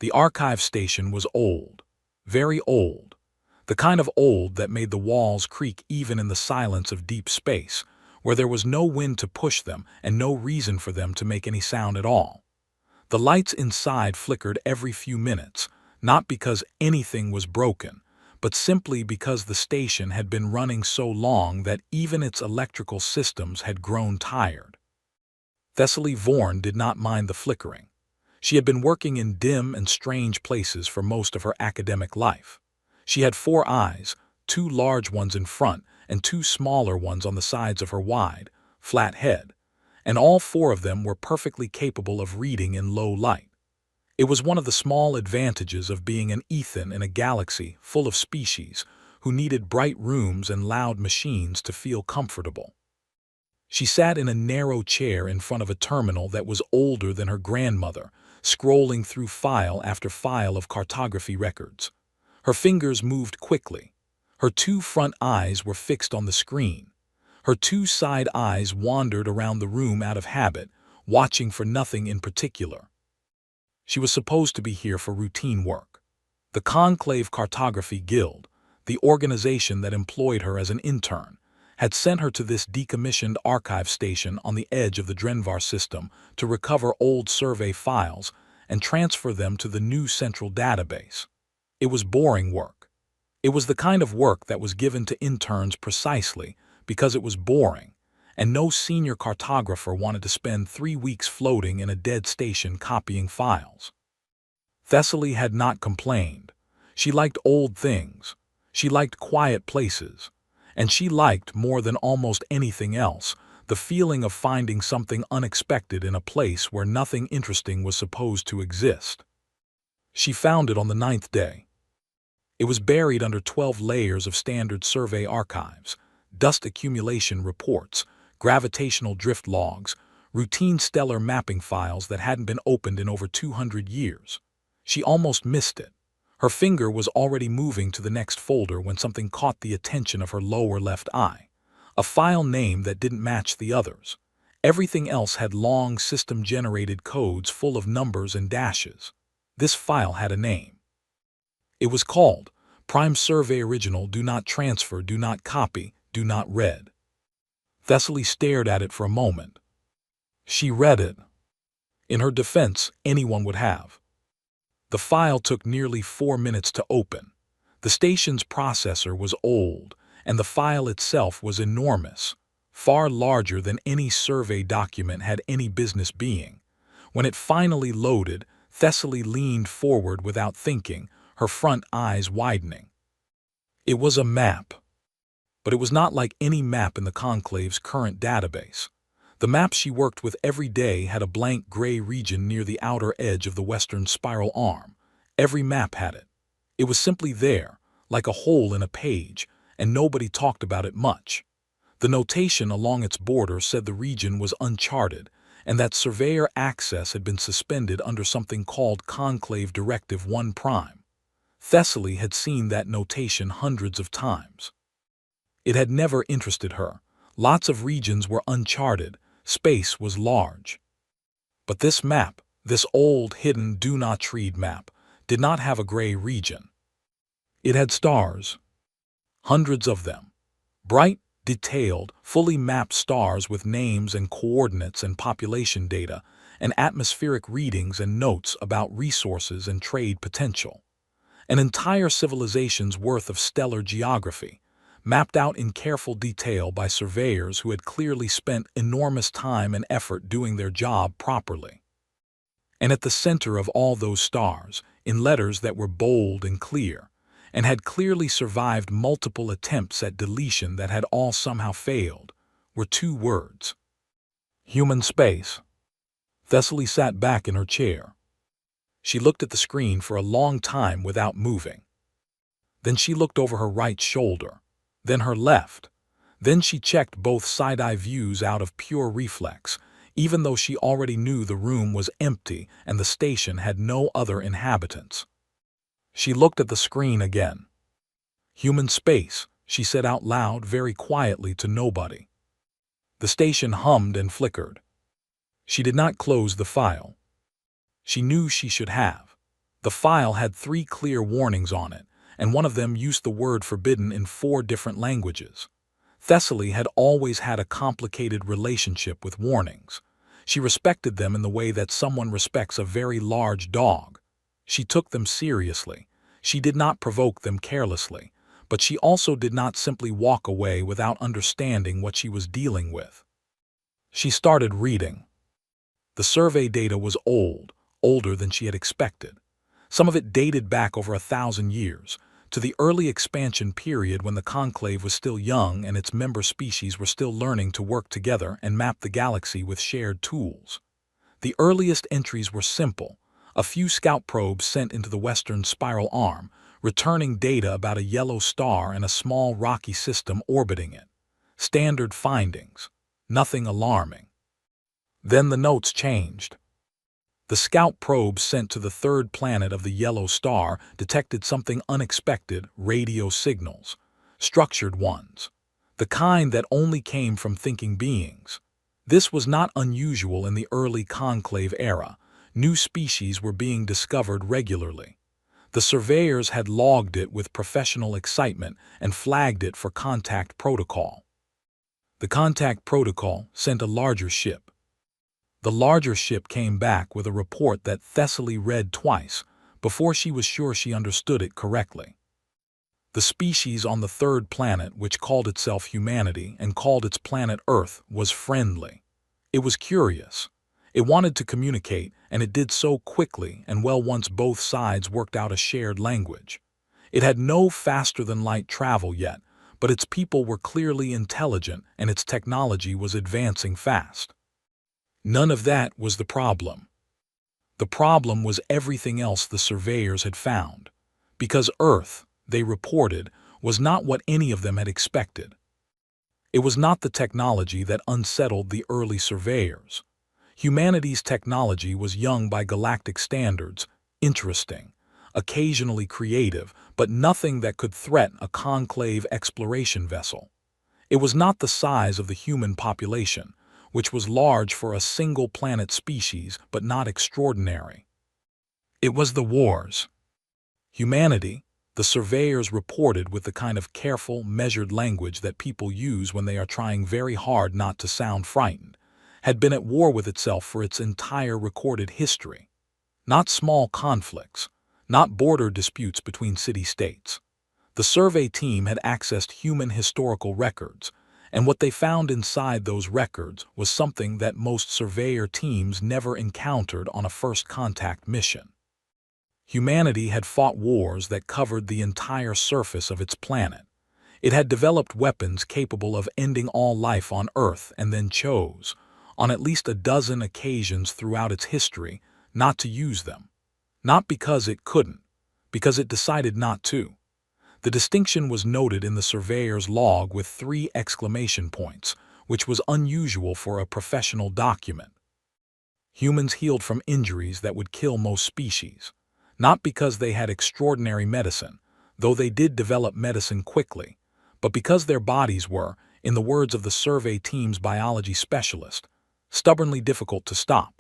The archive station was old, very old, the kind of old that made the walls creak even in the silence of deep space, where there was no wind to push them and no reason for them to make any sound at all. The lights inside flickered every few minutes, not because anything was broken, but simply because the station had been running so long that even its electrical systems had grown tired. Thessaly Vaughan did not mind the flickering. She had been working in dim and strange places for most of her academic life. She had 4 eyes, 2 large ones in front and 2 smaller ones on the sides of her wide, flat head, and all 4 of them were perfectly capable of reading in low light. It was one of the small advantages of being an Ethan in a galaxy full of species who needed bright rooms and loud machines to feel comfortable. She sat in a narrow chair in front of a terminal that was older than her grandmother, scrolling through file after file of cartography records. Her fingers moved quickly. Her 2 front eyes were fixed on the screen. Her 2 side eyes wandered around the room out of habit, watching for nothing in particular. She was supposed to be here for routine work. The Conclave Cartography Guild, the organization that employed her as an intern, had sent her to this decommissioned archive station on the edge of the Drenvar system to recover old survey files and transfer them to the new central database. It was boring work. It was the kind of work that was given to interns precisely because it was boring, and no senior cartographer wanted to spend 3 weeks floating in a dead station copying files. Thessaly had not complained. She liked old things. She liked quiet places. And she liked, more than almost anything else, the feeling of finding something unexpected in a place where nothing interesting was supposed to exist. She found it on the 9th day. It was buried under 12 layers of standard survey archives, dust accumulation reports, gravitational drift logs, routine stellar mapping files that hadn't been opened in over 200 years. She almost missed it. Her finger was already moving to the next folder when something caught the attention of her lower left eye. A file name that didn't match the others. Everything else had long system-generated codes full of numbers and dashes. This file had a name. It was called Prime Survey Original Do Not Transfer, Do Not Copy, Do Not Read. Thessaly stared at it for a moment. She read it. In her defense, anyone would have. The file took nearly 4 minutes to open. The station's processor was old, and the file itself was enormous, far larger than any survey document had any business being. When it finally loaded, Thessaly leaned forward without thinking, her front eyes widening. It was a map. But it was not like any map in the Conclave's current database. The maps she worked with every day had a blank gray region near the outer edge of the western spiral arm. Every map had it. It was simply there, like a hole in a page, and nobody talked about it much. The notation along its border said the region was uncharted, and that surveyor access had been suspended under something called Conclave Directive 1 Prime. Thessaly had seen that notation hundreds of times. It had never interested her. Lots of regions were uncharted. Space was large. But this map, this old, hidden do not read map, did not have a gray region. It had stars. Hundreds of them. Bright, detailed, fully mapped stars with names and coordinates and population data, and atmospheric readings and notes about resources and trade potential. An entire civilization's worth of stellar geography, mapped out in careful detail by surveyors who had clearly spent enormous time and effort doing their job properly. And at the center of all those stars, in letters that were bold and clear, and had clearly survived multiple attempts at deletion that had all somehow failed, were 2 words. Human space. Thessaly sat back in her chair. She looked at the screen for a long time without moving. Then she looked over her right shoulder. Then her left. Then she checked both side-eye views out of pure reflex, even though she already knew the room was empty and the station had no other inhabitants. She looked at the screen again. Human space, she said out loud very quietly to nobody. The station hummed and flickered. She did not close the file. She knew she should have. The file had 3 clear warnings on it, and one of them used the word forbidden in 4 different languages. Thessaly had always had a complicated relationship with warnings. She respected them in the way that someone respects a very large dog. She took them seriously. She did not provoke them carelessly, but she also did not simply walk away without understanding what she was dealing with. She started reading. The survey data was old, older than she had expected. Some of it dated back over 1,000 years, to the early expansion period when the conclave was still young and its member species were still learning to work together and map the galaxy with shared tools. The earliest entries were simple: a few scout probes sent into the western spiral arm, returning data about a yellow star and a small rocky system orbiting it. Standard findings. Nothing alarming. Then the notes changed. The scout probes sent to the third planet of the yellow star detected something unexpected: radio signals. Structured ones. The kind that only came from thinking beings. This was not unusual in the early conclave era. New species were being discovered regularly. The surveyors had logged it with professional excitement and flagged it for contact protocol. The contact protocol sent a larger ship. The larger ship came back with a report that Thessaly read twice before she was sure she understood it correctly. The species on the third planet, which called itself humanity and called its planet Earth, was friendly. It was curious. It wanted to communicate, and it did so quickly and well once both sides worked out a shared language. It had no faster-than-light travel yet, but its people were clearly intelligent and its technology was advancing fast. None of that was the problem. The problem was everything else the surveyors had found. Because Earth, they reported, was not what any of them had expected. It was not the technology that unsettled the early surveyors. Humanity's technology was young by galactic standards, interesting, occasionally creative, but nothing that could threaten a conclave exploration vessel. It was not the size of the human population, which was large for a single planet species but not extraordinary. It was the wars. Humanity, the surveyors reported with the kind of careful, measured language that people use when they are trying very hard not to sound frightened, had been at war with itself for its entire recorded history. Not small conflicts, not border disputes between city-states. The survey team had accessed human historical records, and what they found inside those records was something that most surveyor teams never encountered on a first contact mission. Humanity had fought wars that covered the entire surface of its planet. It had developed weapons capable of ending all life on Earth and then chose, on at least a dozen occasions throughout its history, not to use them. Not because it couldn't, because it decided not to. The distinction was noted in the surveyor's log with 3 exclamation points, which was unusual for a professional document. Humans healed from injuries that would kill most species, not because they had extraordinary medicine, though they did develop medicine quickly, but because their bodies were, in the words of the survey team's biology specialist, stubbornly difficult to stop.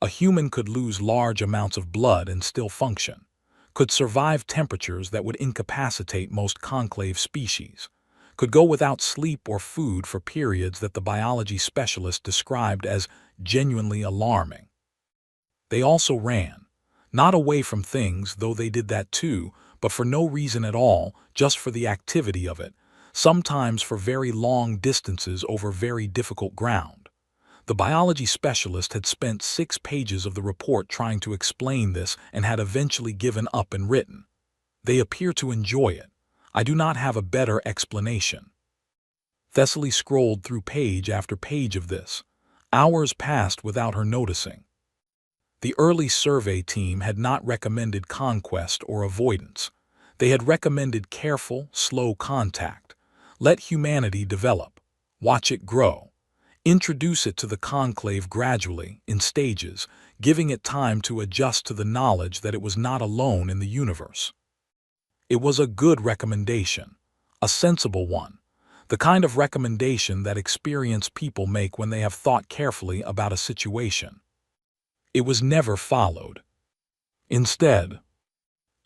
A human could lose large amounts of blood and still function, could survive temperatures that would incapacitate most conclave species, could go without sleep or food for periods that the biology specialist described as genuinely alarming. They also ran, not away from things, though they did that too, but for no reason at all, just for the activity of it, sometimes for very long distances over very difficult ground. The biology specialist had spent 6 pages of the report trying to explain this and had eventually given up and written, "They appear to enjoy it. I do not have a better explanation." Thessaly scrolled through page after page of this. Hours passed without her noticing. The early survey team had not recommended conquest or avoidance. They had recommended careful, slow contact. Let humanity develop. Watch it grow. Introduce it to the conclave gradually, in stages, giving it time to adjust to the knowledge that it was not alone in the universe. It was a good recommendation, a sensible one, the kind of recommendation that experienced people make when they have thought carefully about a situation. It was never followed. Instead,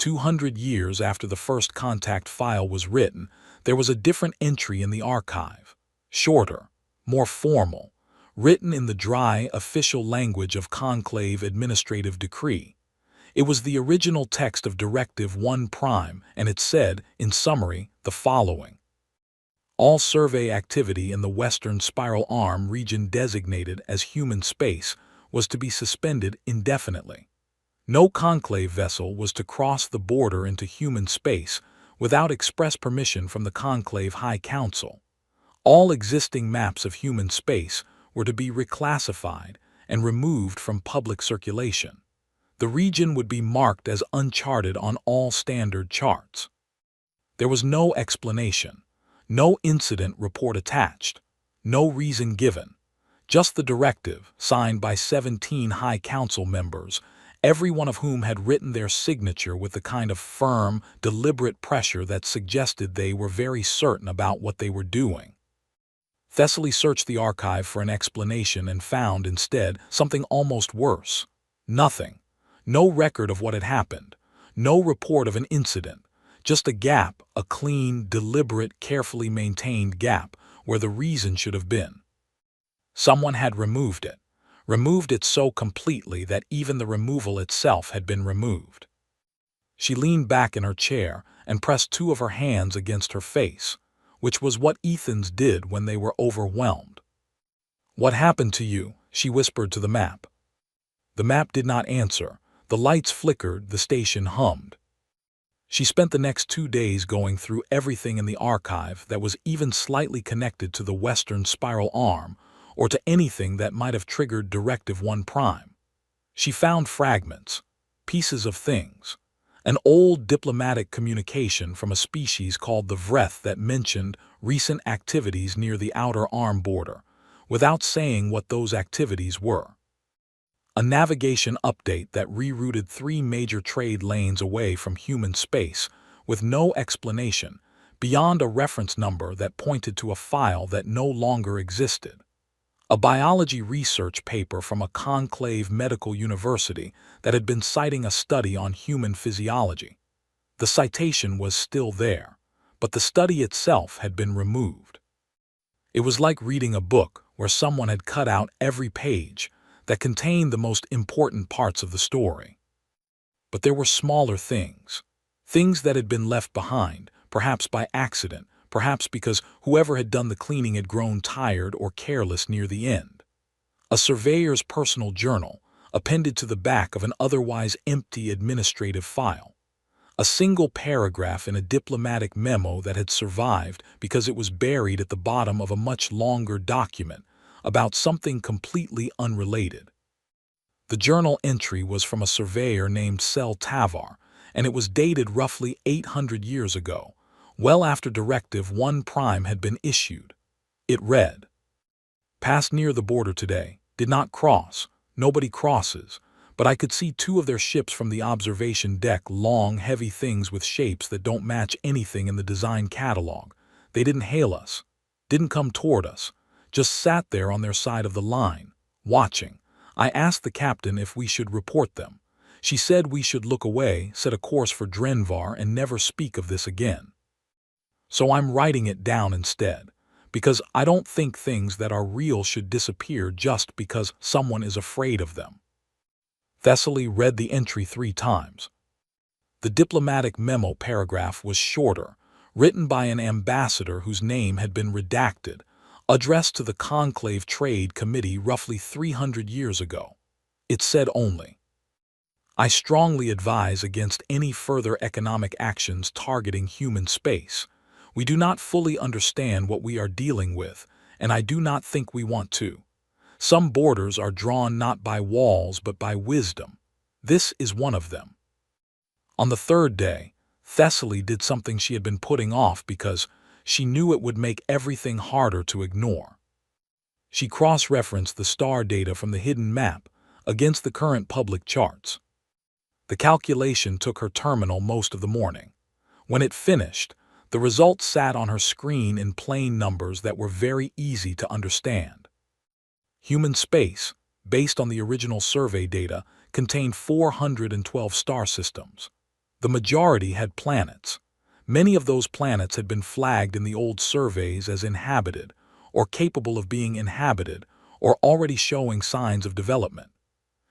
200 years after the first contact file was written, there was a different entry in the archive. Shorter, more formal, written in the dry, official language of Conclave Administrative Decree. It was the original text of Directive 1 Prime, and it said, in summary, the following. All survey activity in the Western Spiral Arm region designated as human space was to be suspended indefinitely. No conclave vessel was to cross the border into human space without express permission from the Conclave High Council. All existing maps of human space were to be reclassified and removed from public circulation. The region would be marked as uncharted on all standard charts. There was no explanation, no incident report attached, no reason given, just the directive signed by 17 High Council members, every one of whom had written their signature with the kind of firm, deliberate pressure that suggested they were very certain about what they were doing. Thessaly searched the archive for an explanation and found, instead, something almost worse. Nothing. No record of what had happened. No report of an incident. Just a gap, a clean, deliberate, carefully maintained gap where the reason should have been. Someone had removed it so completely that even the removal itself had been removed. She leaned back in her chair and pressed two of her hands against her face, which was what Ethans did when they were overwhelmed. "What happened to you?" she whispered to the map. The map did not answer. The lights flickered, the station hummed. She spent the next 2 days going through everything in the archive that was even slightly connected to the Western Spiral Arm or to anything that might have triggered Directive 1 Prime. She found fragments, pieces of things, an old diplomatic communication from a species called the Vreth that mentioned recent activities near the outer arm border, without saying what those activities were. A navigation update that rerouted 3 major trade lanes away from human space with no explanation beyond a reference number that pointed to a file that no longer existed. A biology research paper from a conclave medical university that had been citing a study on human physiology. The citation was still there, but the study itself had been removed. It was like reading a book where someone had cut out every page that contained the most important parts of the story. But there were smaller things that had been left behind, perhaps by accident, perhaps because whoever had done the cleaning had grown tired or careless near the end. A surveyor's personal journal, appended to the back of an otherwise empty administrative file. A single paragraph in a diplomatic memo that had survived because it was buried at the bottom of a much longer document about something completely unrelated. The journal entry was from a surveyor named Sel Tavar, and it was dated roughly 800 years ago, well after Directive 1 Prime had been issued. It read, "Passed near the border today, did not cross, nobody crosses, but I could see 2 of their ships from the observation deck, long, heavy things with shapes that don't match anything in the design catalog. They didn't hail us, didn't come toward us, just sat there on their side of the line, watching. I asked the captain if we should report them. She said we should look away, set a course for Drenvar, and never speak of this again. So I'm writing it down instead, because I don't think things that are real should disappear just because someone is afraid of them." Thessaly read the entry 3 times. The diplomatic memo paragraph was shorter, written by an ambassador whose name had been redacted, addressed to the Conclave Trade Committee roughly 300 years ago. It said only, "I strongly advise against any further economic actions targeting human space. We do not fully understand what we are dealing with, and I do not think we want to. Some borders are drawn not by walls but by wisdom. This is one of them." On the 3rd day, Thessaly did something she had been putting off because she knew it would make everything harder to ignore. She cross-referenced the star data from the hidden map against the current public charts. The calculation took her terminal most of the morning. When it finished, the results sat on her screen in plain numbers that were very easy to understand. Human space, based on the original survey data, contained 412 star systems. The majority had planets. Many of those planets had been flagged in the old surveys as inhabited, or capable of being inhabited, or already showing signs of development.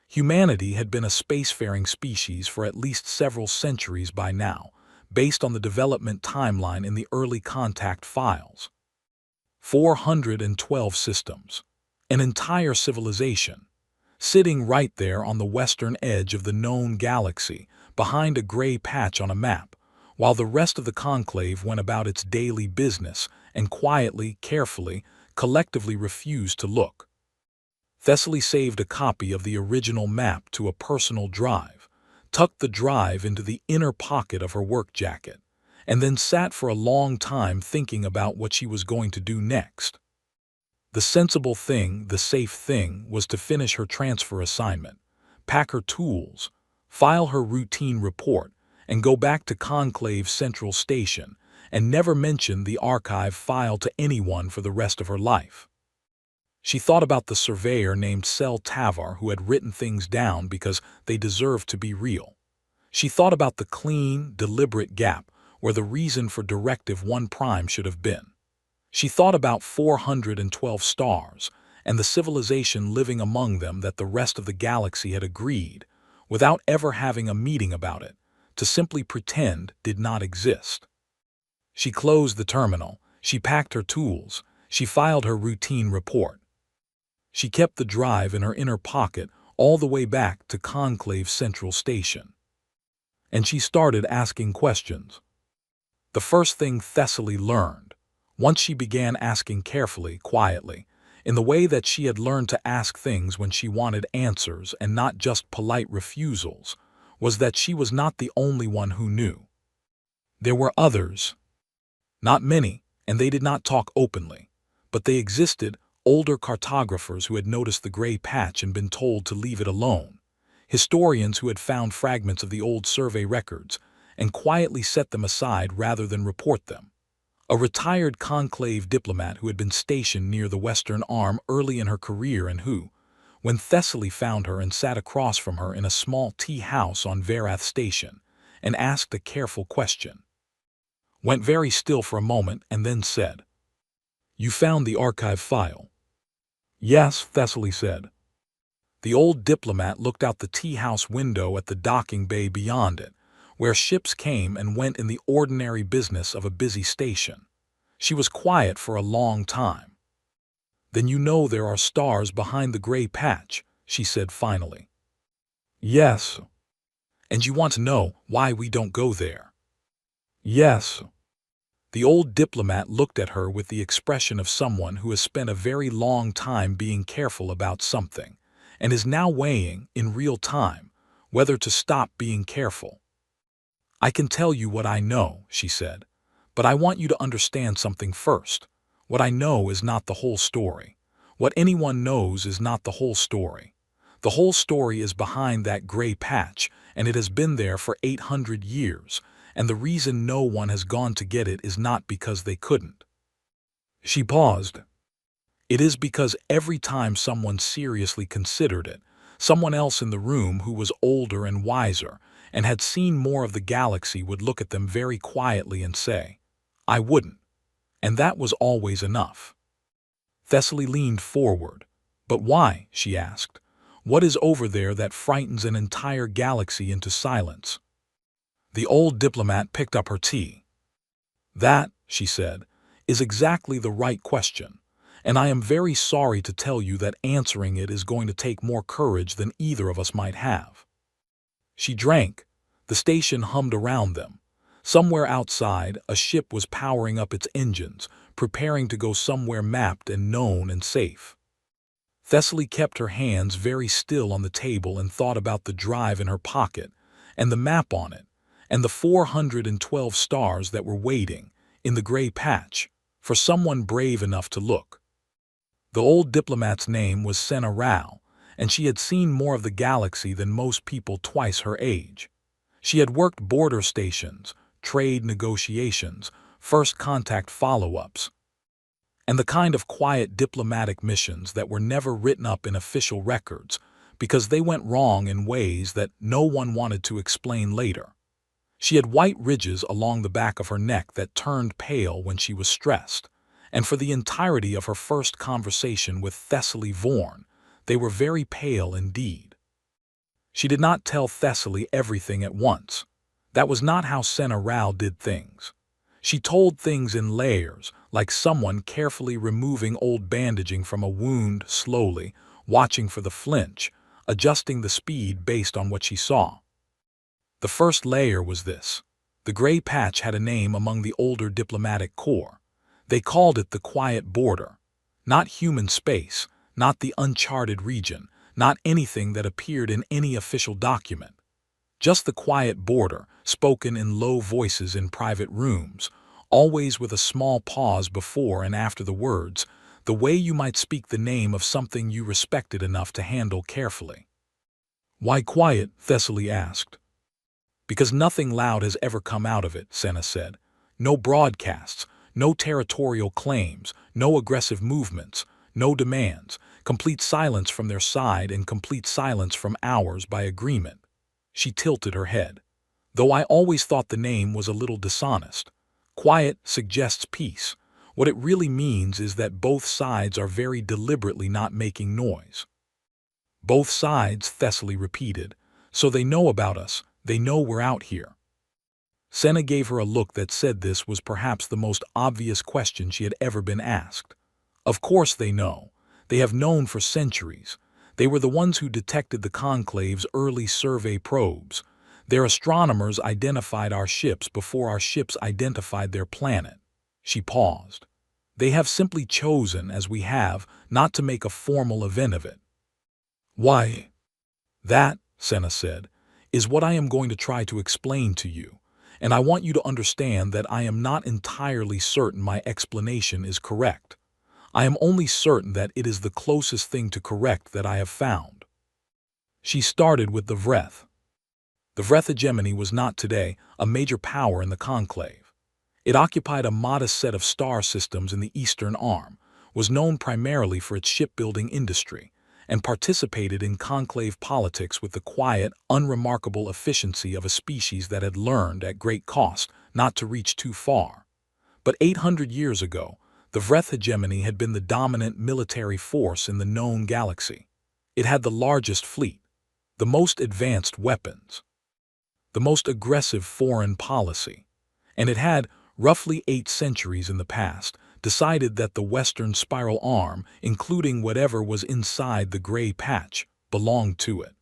Humanity had been a spacefaring species for at least several centuries by now, based on the development timeline in the early contact files. 412 systems. An entire civilization. Sitting right there on the western edge of the known galaxy, behind a gray patch on a map, while the rest of the conclave went about its daily business and quietly, carefully, collectively refused to look. Thessaly saved a copy of the original map to a personal drive, tucked the drive into the inner pocket of her work jacket, and then sat for a long time thinking about what she was going to do next. The sensible thing, the safe thing, was to finish her transfer assignment, pack her tools, file her routine report, and go back to Conclave Central Station and never mention the archive file to anyone for the rest of her life. She thought about the surveyor named Sel Tavar who had written things down because they deserved to be real. She thought about the clean, deliberate gap where the reason for Directive 1 Prime should have been. She thought about 412 stars and the civilization living among them that the rest of the galaxy had agreed, without ever having a meeting about it, to simply pretend did not exist. She closed the terminal, she packed her tools, she filed her routine report. She kept the drive in her inner pocket all the way back to Conclave Central Station. And she started asking questions. The first thing Thessaly learned, once she began asking carefully, quietly, in the way that she had learned to ask things when she wanted answers and not just polite refusals, was that she was not the only one who knew. There were others. Not many, and they did not talk openly, but they existed, older cartographers who had noticed the gray patch and been told to leave it alone, historians who had found fragments of the old survey records and quietly set them aside rather than report them, a retired conclave diplomat who had been stationed near the Western Arm early in her career and who, when Thessaly found her and sat across from her in a small tea house on Verath Station and asked a careful question, went very still for a moment and then said, "You found the archive file?" "Yes," Thessaly said. The old diplomat looked out the tea house window at the docking bay beyond it, where ships came and went in the ordinary business of a busy station. She was quiet for a long time. "Then you know there are stars behind the gray patch," she said finally. "Yes." "And you want to know why we don't go there?" "Yes." The old diplomat looked at her with the expression of someone who has spent a very long time being careful about something and is now weighing, in real time, whether to stop being careful. "I can tell you what I know," she said, "but I want you to understand something first. What I know is not the whole story. What anyone knows is not the whole story. The whole story is behind that gray patch, and it has been there for 800 years, and the reason no one has gone to get it is not because they couldn't." She paused. "It is because every time someone seriously considered it, someone else in the room who was older and wiser and had seen more of the galaxy would look at them very quietly and say, 'I wouldn't.' And that was always enough." Thessaly leaned forward. "But why?" she asked. "What is over there that frightens an entire galaxy into silence?" The old diplomat picked up her tea. "That," she said, "is exactly the right question, and I am very sorry to tell you that answering it is going to take more courage than either of us might have." She drank. The station hummed around them. Somewhere outside, a ship was powering up its engines, preparing to go somewhere mapped and known and safe. Thessaly kept her hands very still on the table and thought about the drive in her pocket, and the map on it, and the 412 stars that were waiting, in the gray patch, for someone brave enough to look. The old diplomat's name was Senna Rao, and she had seen more of the galaxy than most people twice her age. She had worked border stations, trade negotiations, first contact follow-ups, and the kind of quiet diplomatic missions that were never written up in official records because they went wrong in ways that no one wanted to explain later. She had white ridges along the back of her neck that turned pale when she was stressed, and for the entirety of her first conversation with Thessaly Vorn, they were very pale indeed. She did not tell Thessaly everything at once. That was not how Senna Rao did things. She told things in layers, like someone carefully removing old bandaging from a wound slowly, watching for the flinch, adjusting the speed based on what she saw. The first layer was this. The gray patch had a name among the older diplomatic corps. They called it the quiet border. Not human space, not the uncharted region, not anything that appeared in any official document. Just the quiet border, spoken in low voices in private rooms, always with a small pause before and after the words, the way you might speak the name of something you respected enough to handle carefully. "Why quiet?" Thessaly asked. "Because nothing loud has ever come out of it," Senna said. "No broadcasts, no territorial claims, no aggressive movements, no demands, complete silence from their side and complete silence from ours by agreement." She tilted her head. "Though I always thought the name was a little dishonest. Quiet suggests peace. What it really means is that both sides are very deliberately not making noise." "Both sides," Thessaly repeated. "So they know about us, they know we're out here." Senna gave her a look that said this was perhaps the most obvious question she had ever been asked. Of course they know. They have known for centuries. They were the ones who detected the Conclave's early survey probes. Their astronomers identified our ships before our ships identified their planet. She paused. They have simply chosen, as we have, not to make a formal event of it. "Why?" "That," Senna said, "is what I am going to try to explain to you, and I want you to understand that I am not entirely certain my explanation is correct. I am only certain that it is the closest thing to correct that I have found." She started with the Vreth. The Vreth hegemony was not today a major power in the Conclave. It occupied a modest set of star systems in the Eastern Arm, was known primarily for its shipbuilding industry, and participated in Conclave politics with the quiet, unremarkable efficiency of a species that had learned, at great cost, not to reach too far. But 800 years ago, the Vreth hegemony had been the dominant military force in the known galaxy. It had the largest fleet, the most advanced weapons, the most aggressive foreign policy, and it had, roughly 8 centuries in the past, decided that the Western Spiral Arm, including whatever was inside the gray patch, belonged to it.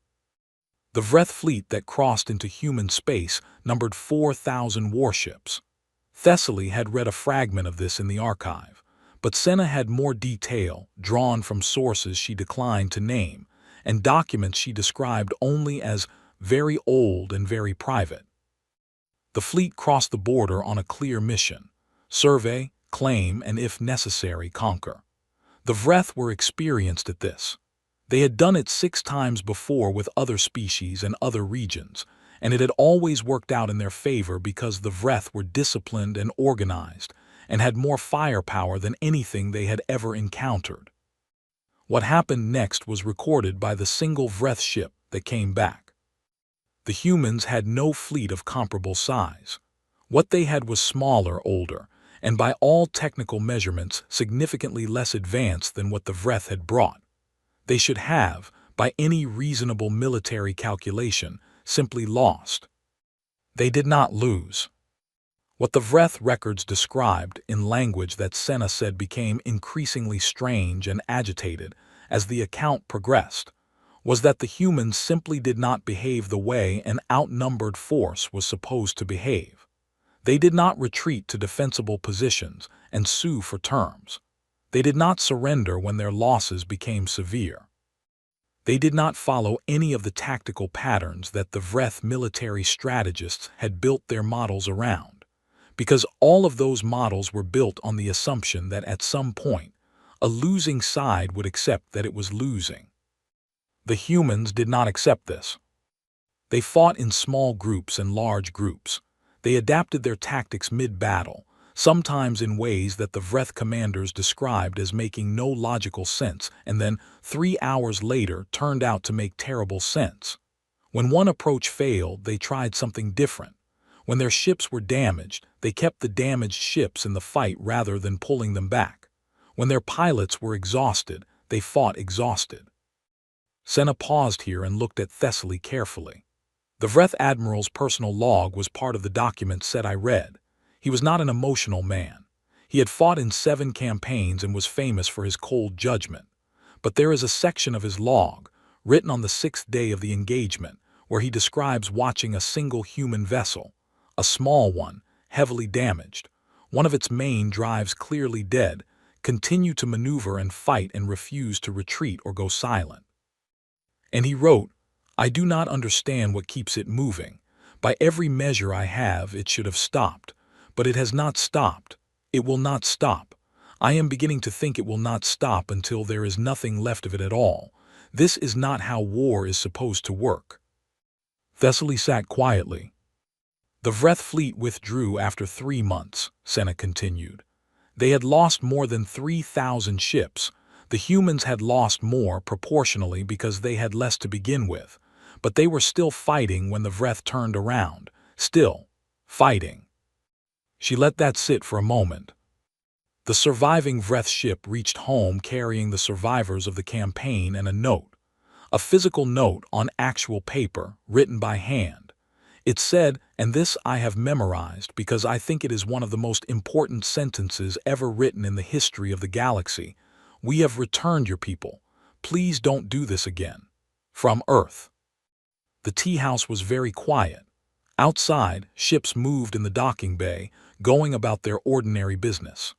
The Vreth fleet that crossed into human space numbered 4,000 warships. Thessaly had read a fragment of this in the archive, but Senna had more detail, drawn from sources she declined to name, and documents she described only as very old and very private. The fleet crossed the border on a clear mission: survey, claim, and if necessary, conquer. The Vreth were experienced at this. They had done it 6 times before with other species and other regions, and it had always worked out in their favor because the Vreth were disciplined and organized, and had more firepower than anything they had ever encountered. What happened next was recorded by the single Vreth ship that came back. The humans had no fleet of comparable size. What they had was smaller, older, and by all technical measurements significantly less advanced than what the Vreth had brought. They should have, by any reasonable military calculation, simply lost. They did not lose. What the Vreth records described, in language that Senna said became increasingly strange and agitated as the account progressed, was that the humans simply did not behave the way an outnumbered force was supposed to behave. They did not retreat to defensible positions and sue for terms. They did not surrender when their losses became severe. They did not follow any of the tactical patterns that the Vreth military strategists had built their models around, because all of those models were built on the assumption that at some point, a losing side would accept that it was losing. The humans did not accept this. They fought in small groups and large groups. They adapted their tactics mid-battle, sometimes in ways that the Vreth commanders described as making no logical sense, and then 3 hours later turned out to make terrible sense. When one approach failed, they tried something different. When their ships were damaged, they kept the damaged ships in the fight rather than pulling them back. When their pilots were exhausted, they fought exhausted. Senna paused here and looked at Thessaly carefully. The Vreth Admiral's personal log was part of the document said I read. He was not an emotional man. He had fought in 7 campaigns and was famous for his cold judgment. But there is a section of his log, written on the 6th day of the engagement, where he describes watching a single human vessel, a small one, heavily damaged, one of its main drives clearly dead, continue to maneuver and fight and refuse to retreat or go silent. And he wrote, I do not understand what keeps it moving. By every measure I have, it should have stopped. But it has not stopped. It will not stop. I am beginning to think it will not stop until there is nothing left of it at all. This is not how war is supposed to work. Thessaly sat quietly. The Vreth fleet withdrew after 3 months, Senna continued. They had lost more than 3,000 ships. The humans had lost more proportionally because they had less to begin with. But they were still fighting when the Vreth turned around. Still fighting. She let that sit for a moment. The surviving Vreth ship reached home carrying the survivors of the campaign and a note. A physical note on actual paper, written by hand. It said, and this I have memorized because I think it is one of the most important sentences ever written in the history of the galaxy. We have returned your people. Please don't do this again. From Earth. The tea house was very quiet. Outside, ships moved in the docking bay, going about their ordinary business.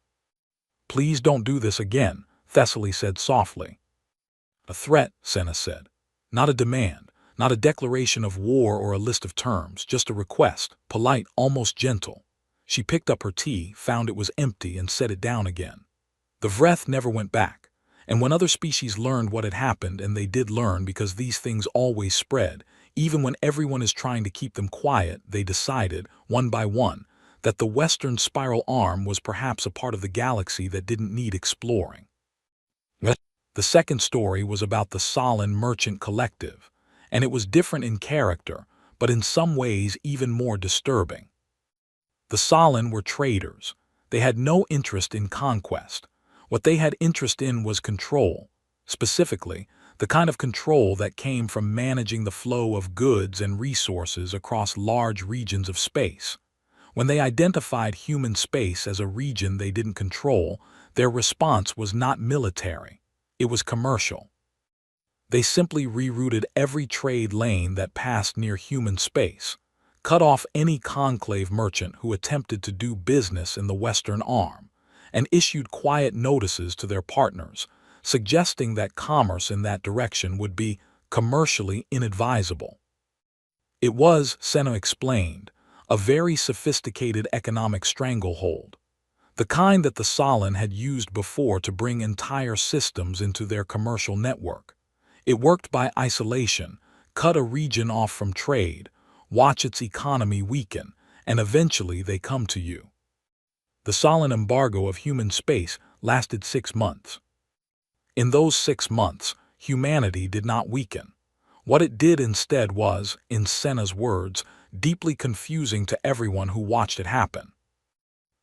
Please don't do this again, Thessaly said softly. A threat, Senna said. Not a demand, not a declaration of war or a list of terms, just a request, polite, almost gentle. She picked up her tea, found it was empty, and set it down again. The Vreth never went back, and when other species learned what had happened, and they did learn because these things always spread, even when everyone is trying to keep them quiet, they decided, one by one, that the western spiral arm was perhaps a part of the galaxy that didn't need exploring. The second story was about the Solon Merchant Collective, and it was different in character, but in some ways even more disturbing. The Solon were traders. They had no interest in conquest. What they had interest in was control, specifically, the kind of control that came from managing the flow of goods and resources across large regions of space. When they identified human space as a region they didn't control, their response was not military. It was commercial. They simply rerouted every trade lane that passed near human space, cut off any conclave merchant who attempted to do business in the Western Arm, and issued quiet notices to their partners, suggesting that commerce in that direction would be commercially inadvisable. It was, Senna explained, a very sophisticated economic stranglehold, the kind that the Solon had used before to bring entire systems into their commercial network. It worked by isolation, cut a region off from trade, watch its economy weaken, and eventually they come to you. The Solon embargo of human space lasted 6 months. In those 6 months, humanity did not weaken. What it did instead was, in Senna's words, deeply confusing to everyone who watched it happen.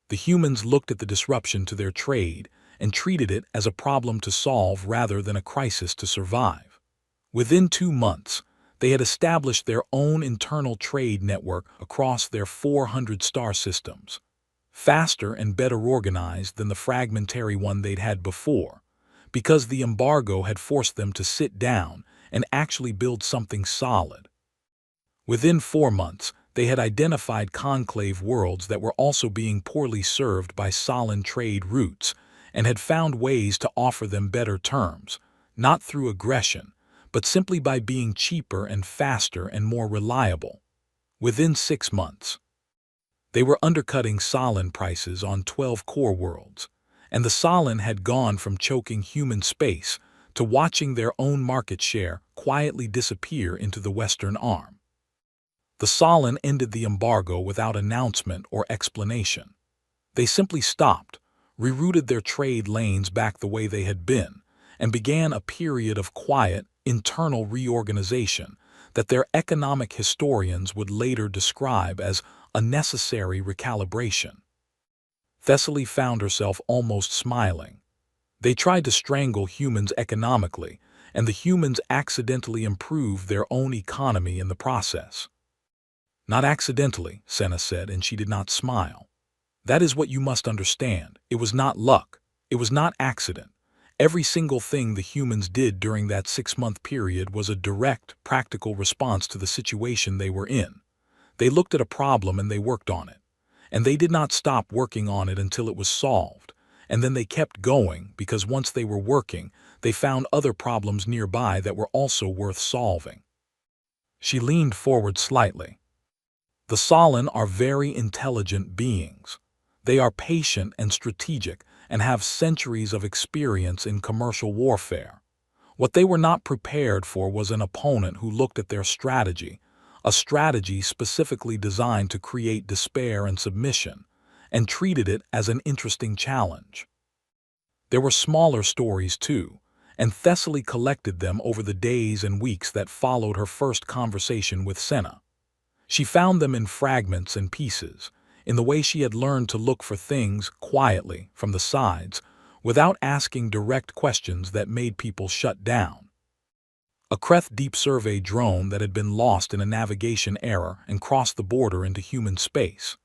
The humans looked at the disruption to their trade and treated it as a problem to solve rather than a crisis to survive. Within 2 months, they had established their own internal trade network across their 400 star systems, faster and better organized than the fragmentary one they'd had before, because the embargo had forced them to sit down and actually build something solid. Within 4 months, they had identified conclave worlds that were also being poorly served by Solon trade routes and had found ways to offer them better terms, not through aggression, but simply by being cheaper and faster and more reliable. Within 6 months, they were undercutting Solon prices on 12 core worlds, and the Solon had gone from choking human space to watching their own market share quietly disappear into the Western Arm. The Solon ended the embargo without announcement or explanation. They simply stopped, rerouted their trade lanes back the way they had been, and began a period of quiet, internal reorganization that their economic historians would later describe as a necessary recalibration. Thessaly found herself almost smiling. They tried to strangle humans economically, and the humans accidentally improved their own economy in the process. Not accidentally, Senna said, and she did not smile. That is what you must understand. It was not luck. It was not accident. Every single thing the humans did during that 6-month period was a direct, practical response to the situation they were in. They looked at a problem and they worked on it. And they did not stop working on it until it was solved. And then they kept going because once they were working, they found other problems nearby that were also worth solving. She leaned forward slightly. The Solon are very intelligent beings. They are patient and strategic and have centuries of experience in commercial warfare. What they were not prepared for was an opponent who looked at their strategy, a strategy specifically designed to create despair and submission, and treated it as an interesting challenge. There were smaller stories too, and Thessaly collected them over the days and weeks that followed her first conversation with Senna. She found them in fragments and pieces, in the way she had learned to look for things quietly from the sides, without asking direct questions that made people shut down. A Kreth deep survey drone that had been lost in a navigation error and crossed the border into human space.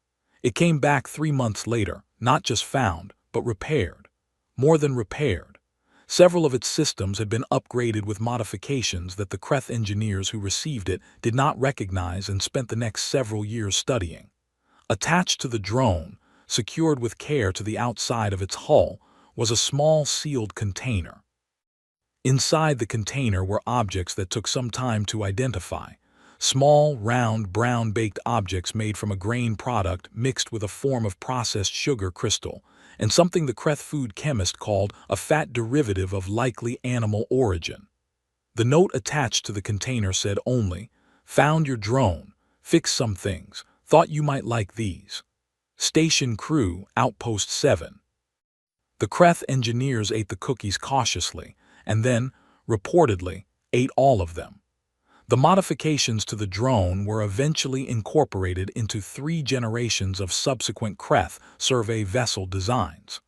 It came back 3 months later, not just found, but repaired. More than repaired. Several of its systems had been upgraded with modifications that the Kreth engineers who received it did not recognize and spent the next several years studying. Attached to the drone, secured with care to the outside of its hull, was a small sealed container. Inside the container were objects that took some time to identify. Small, round, brown-baked objects made from a grain product mixed with a form of processed sugar crystal, and something the Kreth food chemist called a fat derivative of likely animal origin. The note attached to the container said only, "Found your drone, fixed some things, thought you might like these. Station crew, Outpost 7. The Kreth engineers ate the cookies cautiously, and then, reportedly, ate all of them. The modifications to the drone were eventually incorporated into 3 generations of subsequent Kreth survey vessel designs.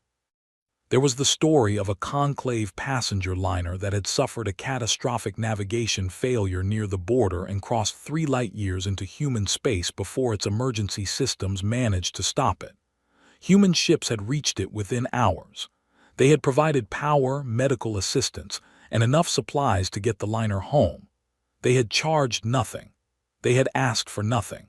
There was the story of a conclave passenger liner that had suffered a catastrophic navigation failure near the border and crossed 3 light-years into human space before its emergency systems managed to stop it. Human ships had reached it within hours. They had provided power, medical assistance, and enough supplies to get the liner home. They had charged nothing. They had asked for nothing.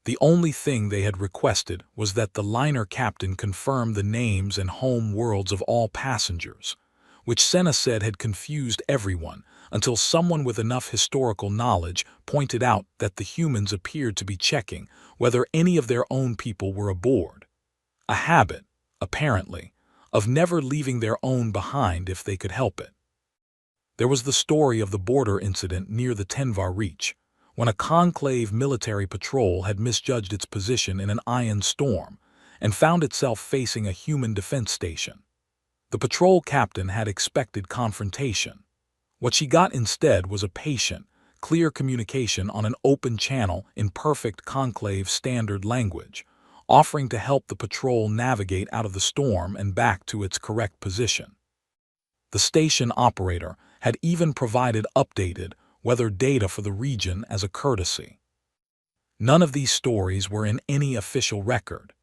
The only thing they had requested was that the liner captain confirm the names and home worlds of all passengers, which Senna said had confused everyone until someone with enough historical knowledge pointed out that the humans appeared to be checking whether any of their own people were aboard. A habit, apparently, of never leaving their own behind if they could help it. There was the story of the border incident near the Tenvar Reach, when a conclave military patrol had misjudged its position in an ion storm and found itself facing a human defense station. The patrol captain had expected confrontation. What she got instead was a patient, clear communication on an open channel in perfect conclave standard language, offering to help the patrol navigate out of the storm and back to its correct position. The station operator had even provided updated weather data for the region as a courtesy. None of these stories were in any official record.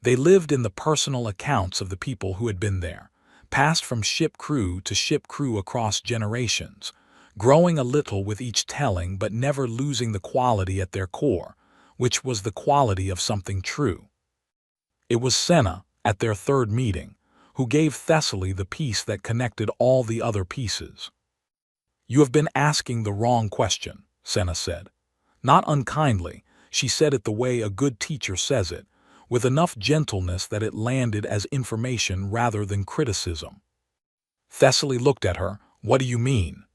They lived in the personal accounts of the people who had been there, passed from ship crew to ship crew across generations, growing a little with each telling but never losing the quality at their core, which was the quality of something true. It was Senna, at their third meeting, who gave Thessaly the piece that connected all the other pieces. "You have been asking the wrong question," Senna said. Not unkindly, she said it the way a good teacher says it, with enough gentleness that it landed as information rather than criticism. Thessaly looked at her. "What do you mean?"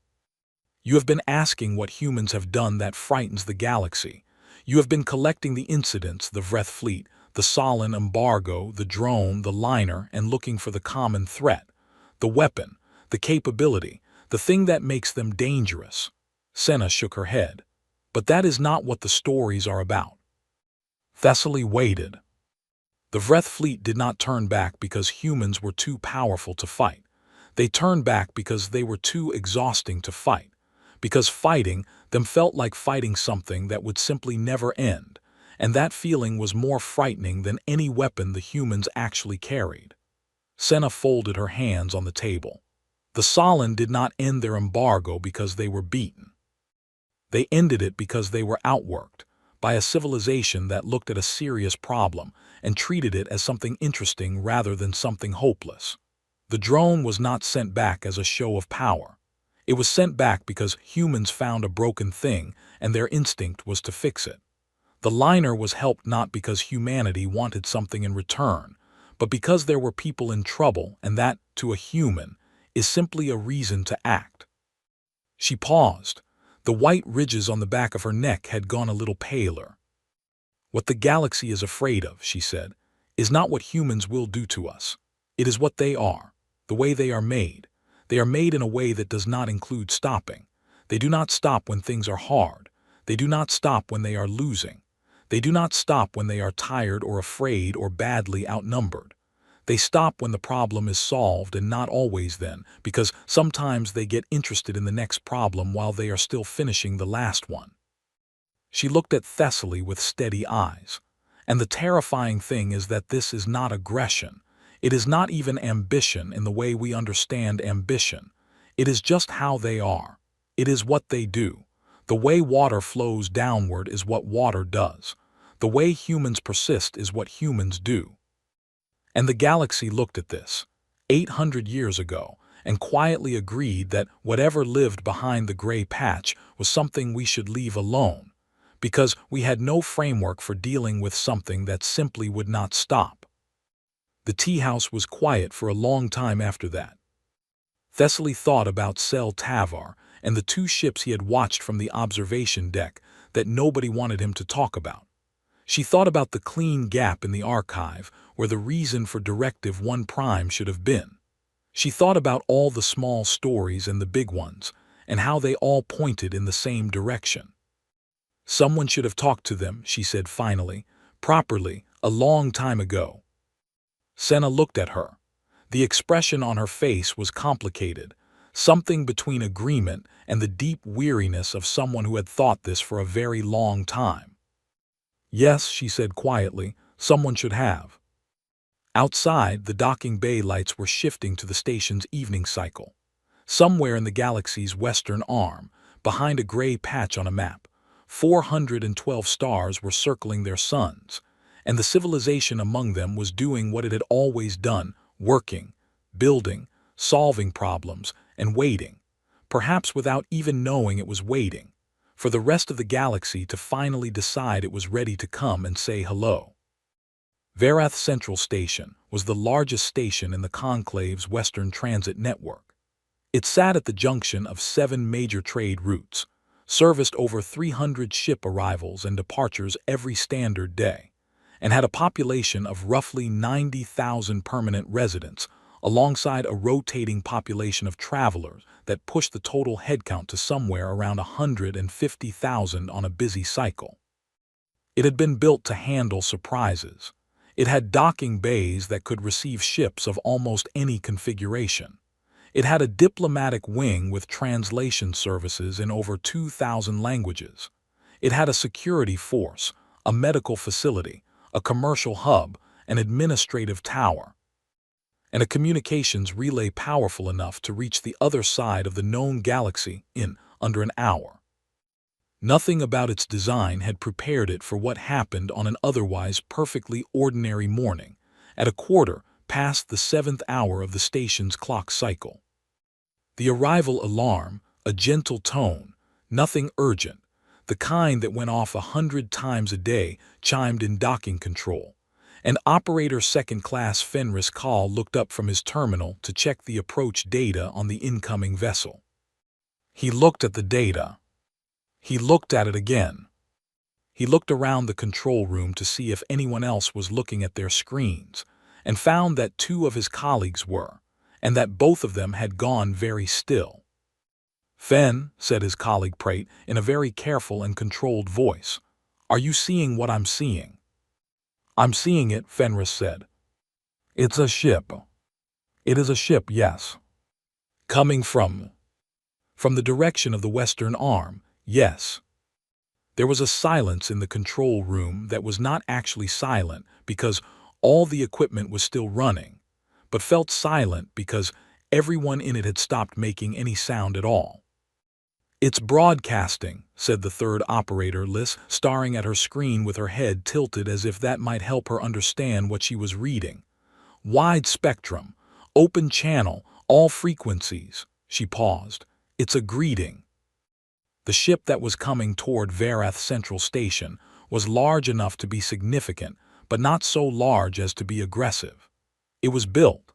"You have been asking what humans have done that frightens the galaxy. You have been collecting the incidents, the Vreth fleet, the Solon embargo, the drone, the liner, and looking for the common threat, the weapon, the capability, the thing that makes them dangerous." Senna shook her head. "But that is not what the stories are about." Thessaly waited. The Vreth fleet did not turn back because humans were too powerful to fight. They turned back because they were too exhausting to fight. Because fighting them felt like fighting something that would simply never end, and that feeling was more frightening than any weapon the humans actually carried. Senna folded her hands on the table. The Solon did not end their embargo because they were beaten. They ended it because they were outworked by a civilization that looked at a serious problem and treated it as something interesting rather than something hopeless. The drone was not sent back as a show of power. It was sent back because humans found a broken thing and their instinct was to fix it. The liner was helped not because humanity wanted something in return, but because there were people in trouble, and that, to a human, is simply a reason to act. She paused. The white ridges on the back of her neck had gone a little paler. "What the galaxy is afraid of," she said, "is not what humans will do to us. It is what they are, the way they are made. They are made in a way that does not include stopping. They do not stop when things are hard. They do not stop when they are losing. They do not stop when they are tired or afraid or badly outnumbered. They stop when the problem is solved, and not always then, because sometimes they get interested in the next problem while they are still finishing the last one." She looked at Thessaly with steady eyes. "And the terrifying thing is that this is not aggression. It is not even ambition in the way we understand ambition. It is just how they are. It is what they do. The way water flows downward is what water does. The way humans persist is what humans do." And the galaxy looked at this, 800 years ago, and quietly agreed that whatever lived behind the gray patch was something we should leave alone, because we had no framework for dealing with something that simply would not stop. The tea house was quiet for a long time after that. Thessaly thought about Sel Tavar and the two ships he had watched from the observation deck that nobody wanted him to talk about. She thought about the clean gap in the archive where the reason for Directive 1 Prime should have been. She thought about all the small stories and the big ones, and how they all pointed in the same direction. "Someone should have talked to them," she said finally, "properly, a long time ago." Senna looked at her. The expression on her face was complicated, something between agreement and the deep weariness of someone who had thought this for a very long time. "Yes," she said quietly, "someone should have." Outside, the docking bay lights were shifting to the station's evening cycle. Somewhere in the galaxy's western arm, behind a gray patch on a map, 412 stars were circling their suns, and the civilization among them was doing what it had always done, working, building, solving problems, and waiting, perhaps without even knowing it was waiting, for the rest of the galaxy to finally decide it was ready to come and say hello. Varath Central Station was the largest station in the Conclave's Western Transit Network. It sat at the junction of 7 major trade routes, serviced over 300 ship arrivals and departures every standard day, and had a population of roughly 90,000 permanent residents, alongside a rotating population of travelers that pushed the total headcount to somewhere around 150,000 on a busy cycle. It had been built to handle surprises. It had docking bays that could receive ships of almost any configuration. It had a diplomatic wing with translation services in over 2,000 languages. It had a security force, a medical facility, a commercial hub, an administrative tower, and a communications relay powerful enough to reach the other side of the known galaxy in under an hour. Nothing about its design had prepared it for what happened on an otherwise perfectly ordinary morning, at a quarter past the 7th hour of the station's clock cycle. The arrival alarm, a gentle tone, nothing urgent, the kind that went off 100 times a day, chimed in docking control, and operator second-class Fenris Kahl looked up from his terminal to check the approach data on the incoming vessel. He looked at the data. He looked at it again. He looked around the control room to see if anyone else was looking at their screens, and found that 2 of his colleagues were, and that both of them had gone very still. "Fen," said his colleague Prate in a very careful and controlled voice, "are you seeing what I'm seeing?" I'm seeing it, Fenris said. It's a ship. It is a ship, yes. Coming from the direction of the western arm, yes. There was a silence in the control room that was not actually silent because all the equipment was still running, but felt silent because everyone in it had stopped making any sound at all. It's broadcasting, said the third operator, Liz, staring at her screen with her head tilted as if that might help her understand what she was reading. Wide spectrum, open channel, all frequencies. She paused. It's a greeting. The ship that was coming toward Varath Central Station was large enough to be significant, but not so large as to be aggressive. It was built,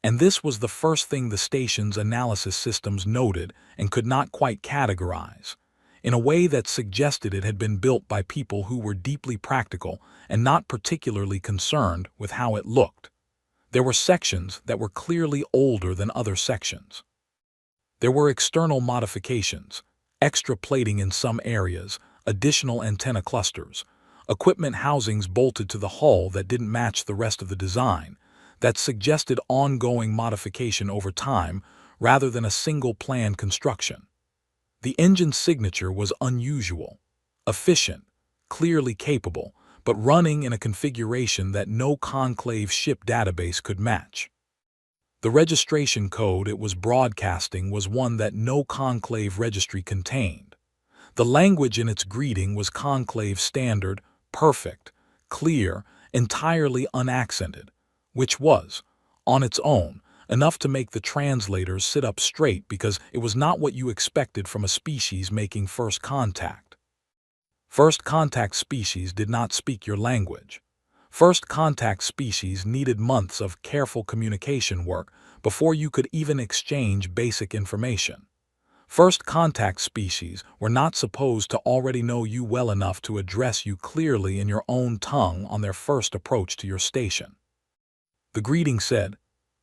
and this was the first thing the station's analysis systems noted and could not quite categorize, in a way that suggested it had been built by people who were deeply practical and not particularly concerned with how it looked. There were sections that were clearly older than other sections. There were external modifications, extra plating in some areas, additional antenna clusters, equipment housings bolted to the hull that didn't match the rest of the design, that suggested ongoing modification over time rather than a single planned construction. The engine's signature was unusual, efficient, clearly capable, but running in a configuration that no conclave ship database could match. The registration code it was broadcasting was one that no conclave registry contained. The language in its greeting was conclave standard, perfect, clear, entirely unaccented, which was, on its own, enough to make the translators sit up straight because it was not what you expected from a species making first contact. First contact species did not speak your language. First contact species needed months of careful communication work before you could even exchange basic information. First contact species were not supposed to already know you well enough to address you clearly in your own tongue on their first approach to your station. The greeting said,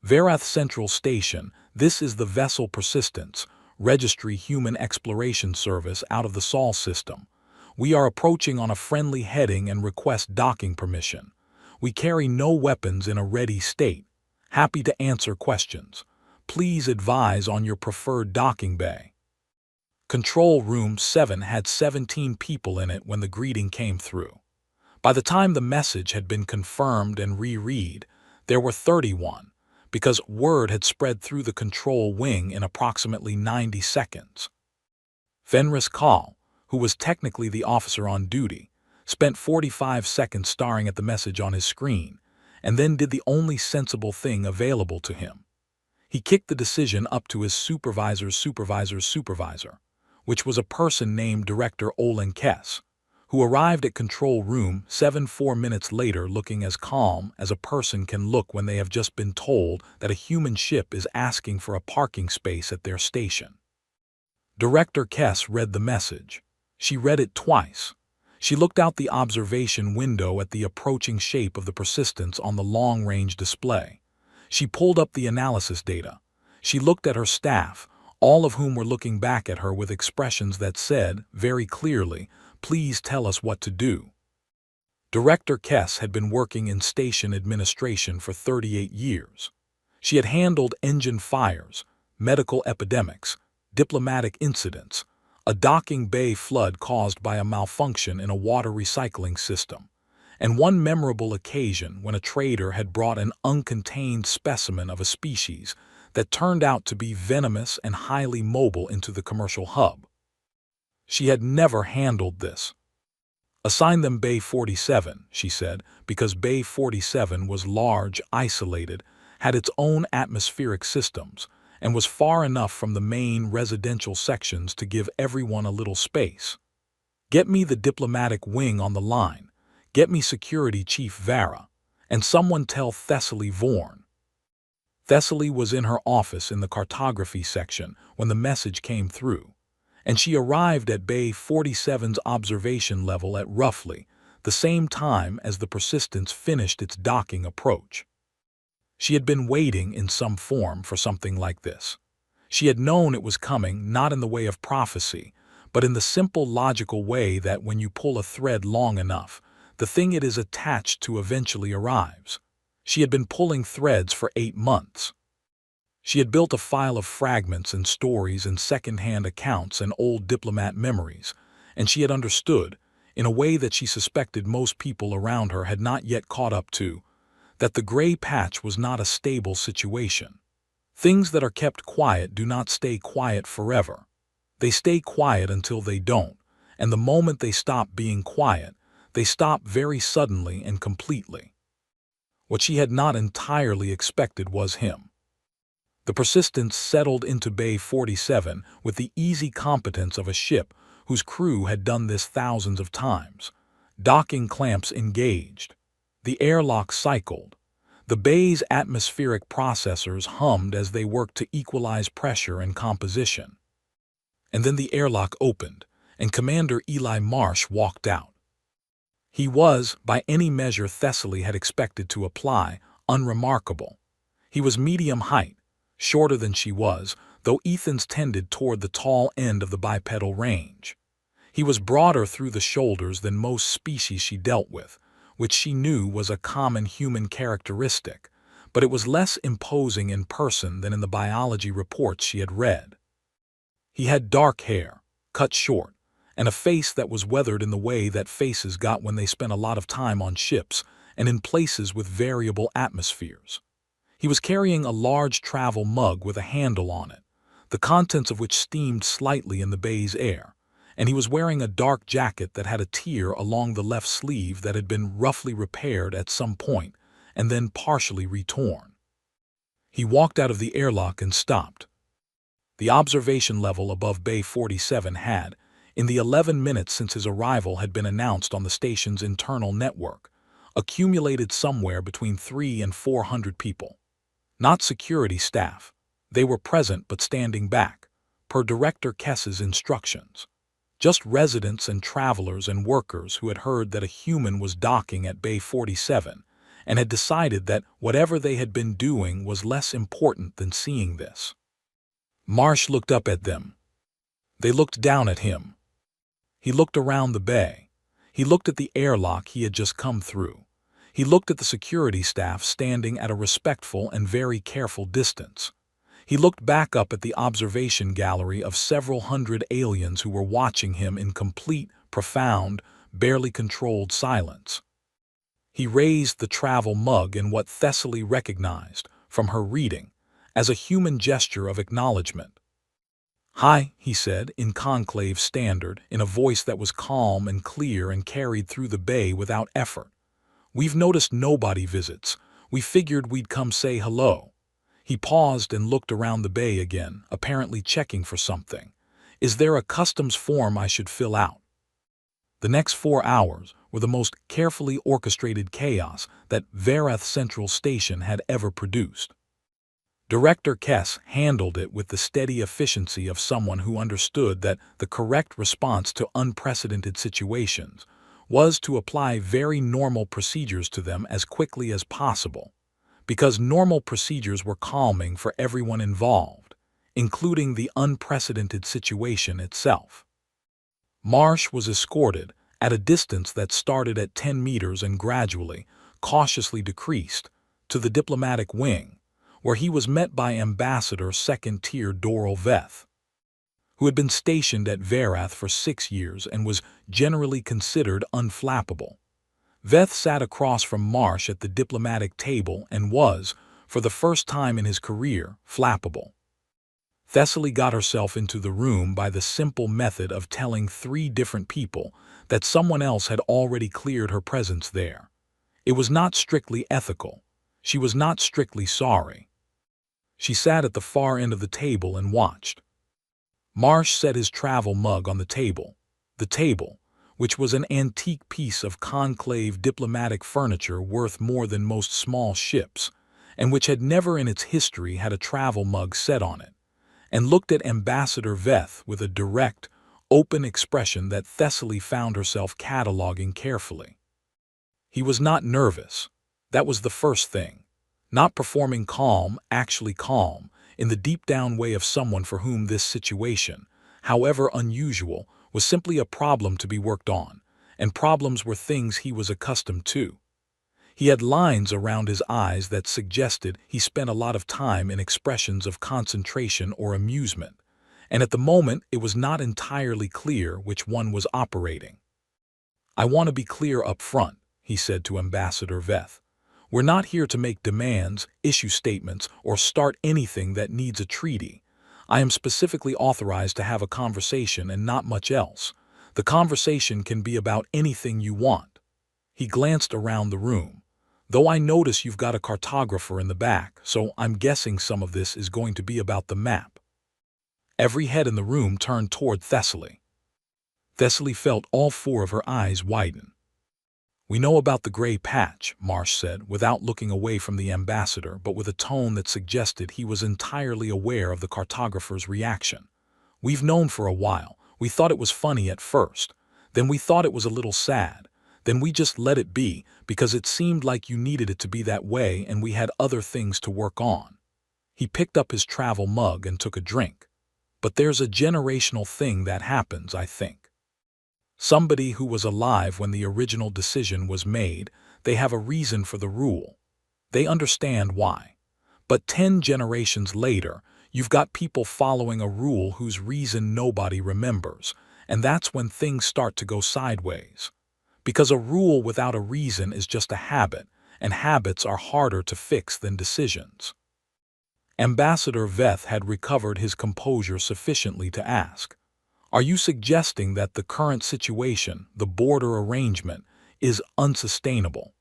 Varath Central Station, this is the vessel Persistence, Registry Human Exploration Service out of the Sol system. We are approaching on a friendly heading and request docking permission. We carry no weapons in a ready state. Happy to answer questions. Please advise on your preferred docking bay. Control Room 7 had 17 people in it when the greeting came through. By the time the message had been confirmed and reread, there were 31, because word had spread through the control wing in approximately 90 seconds. Fenris Call, who was technically the officer on duty, spent 45 seconds staring at the message on his screen, and then did the only sensible thing available to him. He kicked the decision up to his supervisor's supervisor, which was a person named Director Olin Kess, who arrived at Control Room 7 4 minutes later looking as calm as a person can look when they have just been told that a human ship is asking for a parking space at their station. Director Kess read the message. She read it twice. She looked out the observation window at the approaching shape of the Persistence on the long-range display. She pulled up the analysis data. She looked at her staff, all of whom were looking back at her with expressions that said, very clearly, please tell us what to do. Director Kess had been working in station administration for 38 years. She had handled engine fires, medical epidemics, diplomatic incidents, a docking bay flood caused by a malfunction in a water recycling system, and one memorable occasion when a trader had brought an uncontained specimen of a species that turned out to be venomous and highly mobile into the commercial hub. She had never handled this. Assign them Bay 47, she said, because Bay 47 was large, isolated, had its own atmospheric systems, and was far enough from the main residential sections to give everyone a little space. Get me the diplomatic wing on the line. Get me Security Chief Vara. And someone tell Thessaly Vorn. Thessaly was in her office in the cartography section when the message came through, and she arrived at Bay 47's observation level at roughly the same time as the Persistence finished its docking approach. She had been waiting in some form for something like this. She had known it was coming not in the way of prophecy, but in the simple logical way that when you pull a thread long enough, the thing it is attached to eventually arrives. She had been pulling threads for 8 months. She had built a file of fragments and stories and second-hand accounts and old diplomat memories, and she had understood, in a way that she suspected most people around her had not yet caught up to, that the gray patch was not a stable situation. Things that are kept quiet do not stay quiet forever. They stay quiet until they don't, and the moment they stop being quiet, they stop very suddenly and completely. What she had not entirely expected was him. The Persistence settled into Bay 47 with the easy competence of a ship whose crew had done this thousands of times. Docking clamps engaged. The airlock cycled. The bay's atmospheric processors hummed as they worked to equalize pressure and composition. And then the airlock opened, and Commander Eli Marsh walked out. He was, by any measure Thessaly had expected to apply, unremarkable. He was medium height, shorter than she was, though Ethan's tended toward the tall end of the bipedal range. He was broader through the shoulders than most species she dealt with, which she knew was a common human characteristic, but it was less imposing in person than in the biology reports she had read. He had dark hair, cut short, and a face that was weathered in the way that faces got when they spent a lot of time on ships and in places with variable atmospheres. He was carrying a large travel mug with a handle on it, the contents of which steamed slightly in the bay's air, and he was wearing a dark jacket that had a tear along the left sleeve that had been roughly repaired at some point and then partially retorn. He walked out of the airlock and stopped. The observation level above Bay 47 had, in the 11 minutes since his arrival had been announced on the station's internal network, accumulated somewhere between 300 and 400 people. Not security staff. They were present but standing back, per Director Kess's instructions. Just residents and travelers and workers who had heard that a human was docking at Bay 47 and had decided that whatever they had been doing was less important than seeing this. Marsh looked up at them. They looked down at him. He looked around the bay. He looked at the airlock he had just come through. He looked at the security staff standing at a respectful and very careful distance. He looked back up at the observation gallery of several hundred aliens who were watching him in complete, profound, barely controlled silence. He raised the travel mug in what Thessaly recognized, from her reading, as a human gesture of acknowledgement. "Hi," he said, in conclave standard, in a voice that was calm and clear and carried through the bay without effort. "We've noticed nobody visits. We figured we'd come say hello." He paused and looked around the bay again, apparently checking for something. "Is there a customs form I should fill out?" The next 4 hours were the most carefully orchestrated chaos that Verath Central Station had ever produced. Director Kess handled it with the steady efficiency of someone who understood that the correct response to unprecedented situations was to apply very normal procedures to them as quickly as possible, because normal procedures were calming for everyone involved, including the unprecedented situation itself. Marsh was escorted, at a distance that started at 10 meters and gradually, cautiously decreased, to the diplomatic wing, where he was met by Ambassador Second-Tier Doral Veth, who had been stationed at Verath for 6 years and was generally considered unflappable. Veth sat across from Marsh at the diplomatic table and was, for the first time in his career, flappable. Thessaly got herself into the room by the simple method of telling 3 different people that someone else had already cleared her presence there. It was not strictly ethical. She was not strictly sorry. She sat at the far end of the table and watched. Marsh set his travel mug on the table, which was an antique piece of conclave diplomatic furniture worth more than most small ships, and which had never in its history had a travel mug set on it, and looked at Ambassador Veth with a direct, open expression that Thessaly found herself cataloging carefully. He was not nervous. That was the first thing. Not performing calm, actually calm, in the deep-down way of someone for whom this situation, however unusual, was simply a problem to be worked on, and problems were things he was accustomed to. He had lines around his eyes that suggested he spent a lot of time in expressions of concentration or amusement, and at the moment it was not entirely clear which one was operating. "I want to be clear up front," he said to Ambassador Veth. "We're not here to make demands, issue statements, or start anything that needs a treaty. I am specifically authorized to have a conversation and not much else. The conversation can be about anything you want." He glanced around the room. "Though I notice you've got a cartographer in the back, so I'm guessing some of this is going to be about the map." Every head in the room turned toward Thessaly. Thessaly felt all four of her eyes widen. "We know about the gray patch," Marsh said, without looking away from the ambassador, but with a tone that suggested he was entirely aware of the cartographer's reaction. "We've known for a while. We thought it was funny at first. Then we thought it was a little sad. Then we just let it be, because it seemed like you needed it to be that way and we had other things to work on." He picked up his travel mug and took a drink. "But there's a generational thing that happens, I think. Somebody who was alive when the original decision was made, they have a reason for the rule. They understand why. But 10 generations later, you've got people following a rule whose reason nobody remembers, and that's when things start to go sideways. Because a rule without a reason is just a habit, and habits are harder to fix than decisions." Ambassador Veth had recovered his composure sufficiently to ask, "Are you suggesting that the current situation, the border arrangement, is unsustainable?"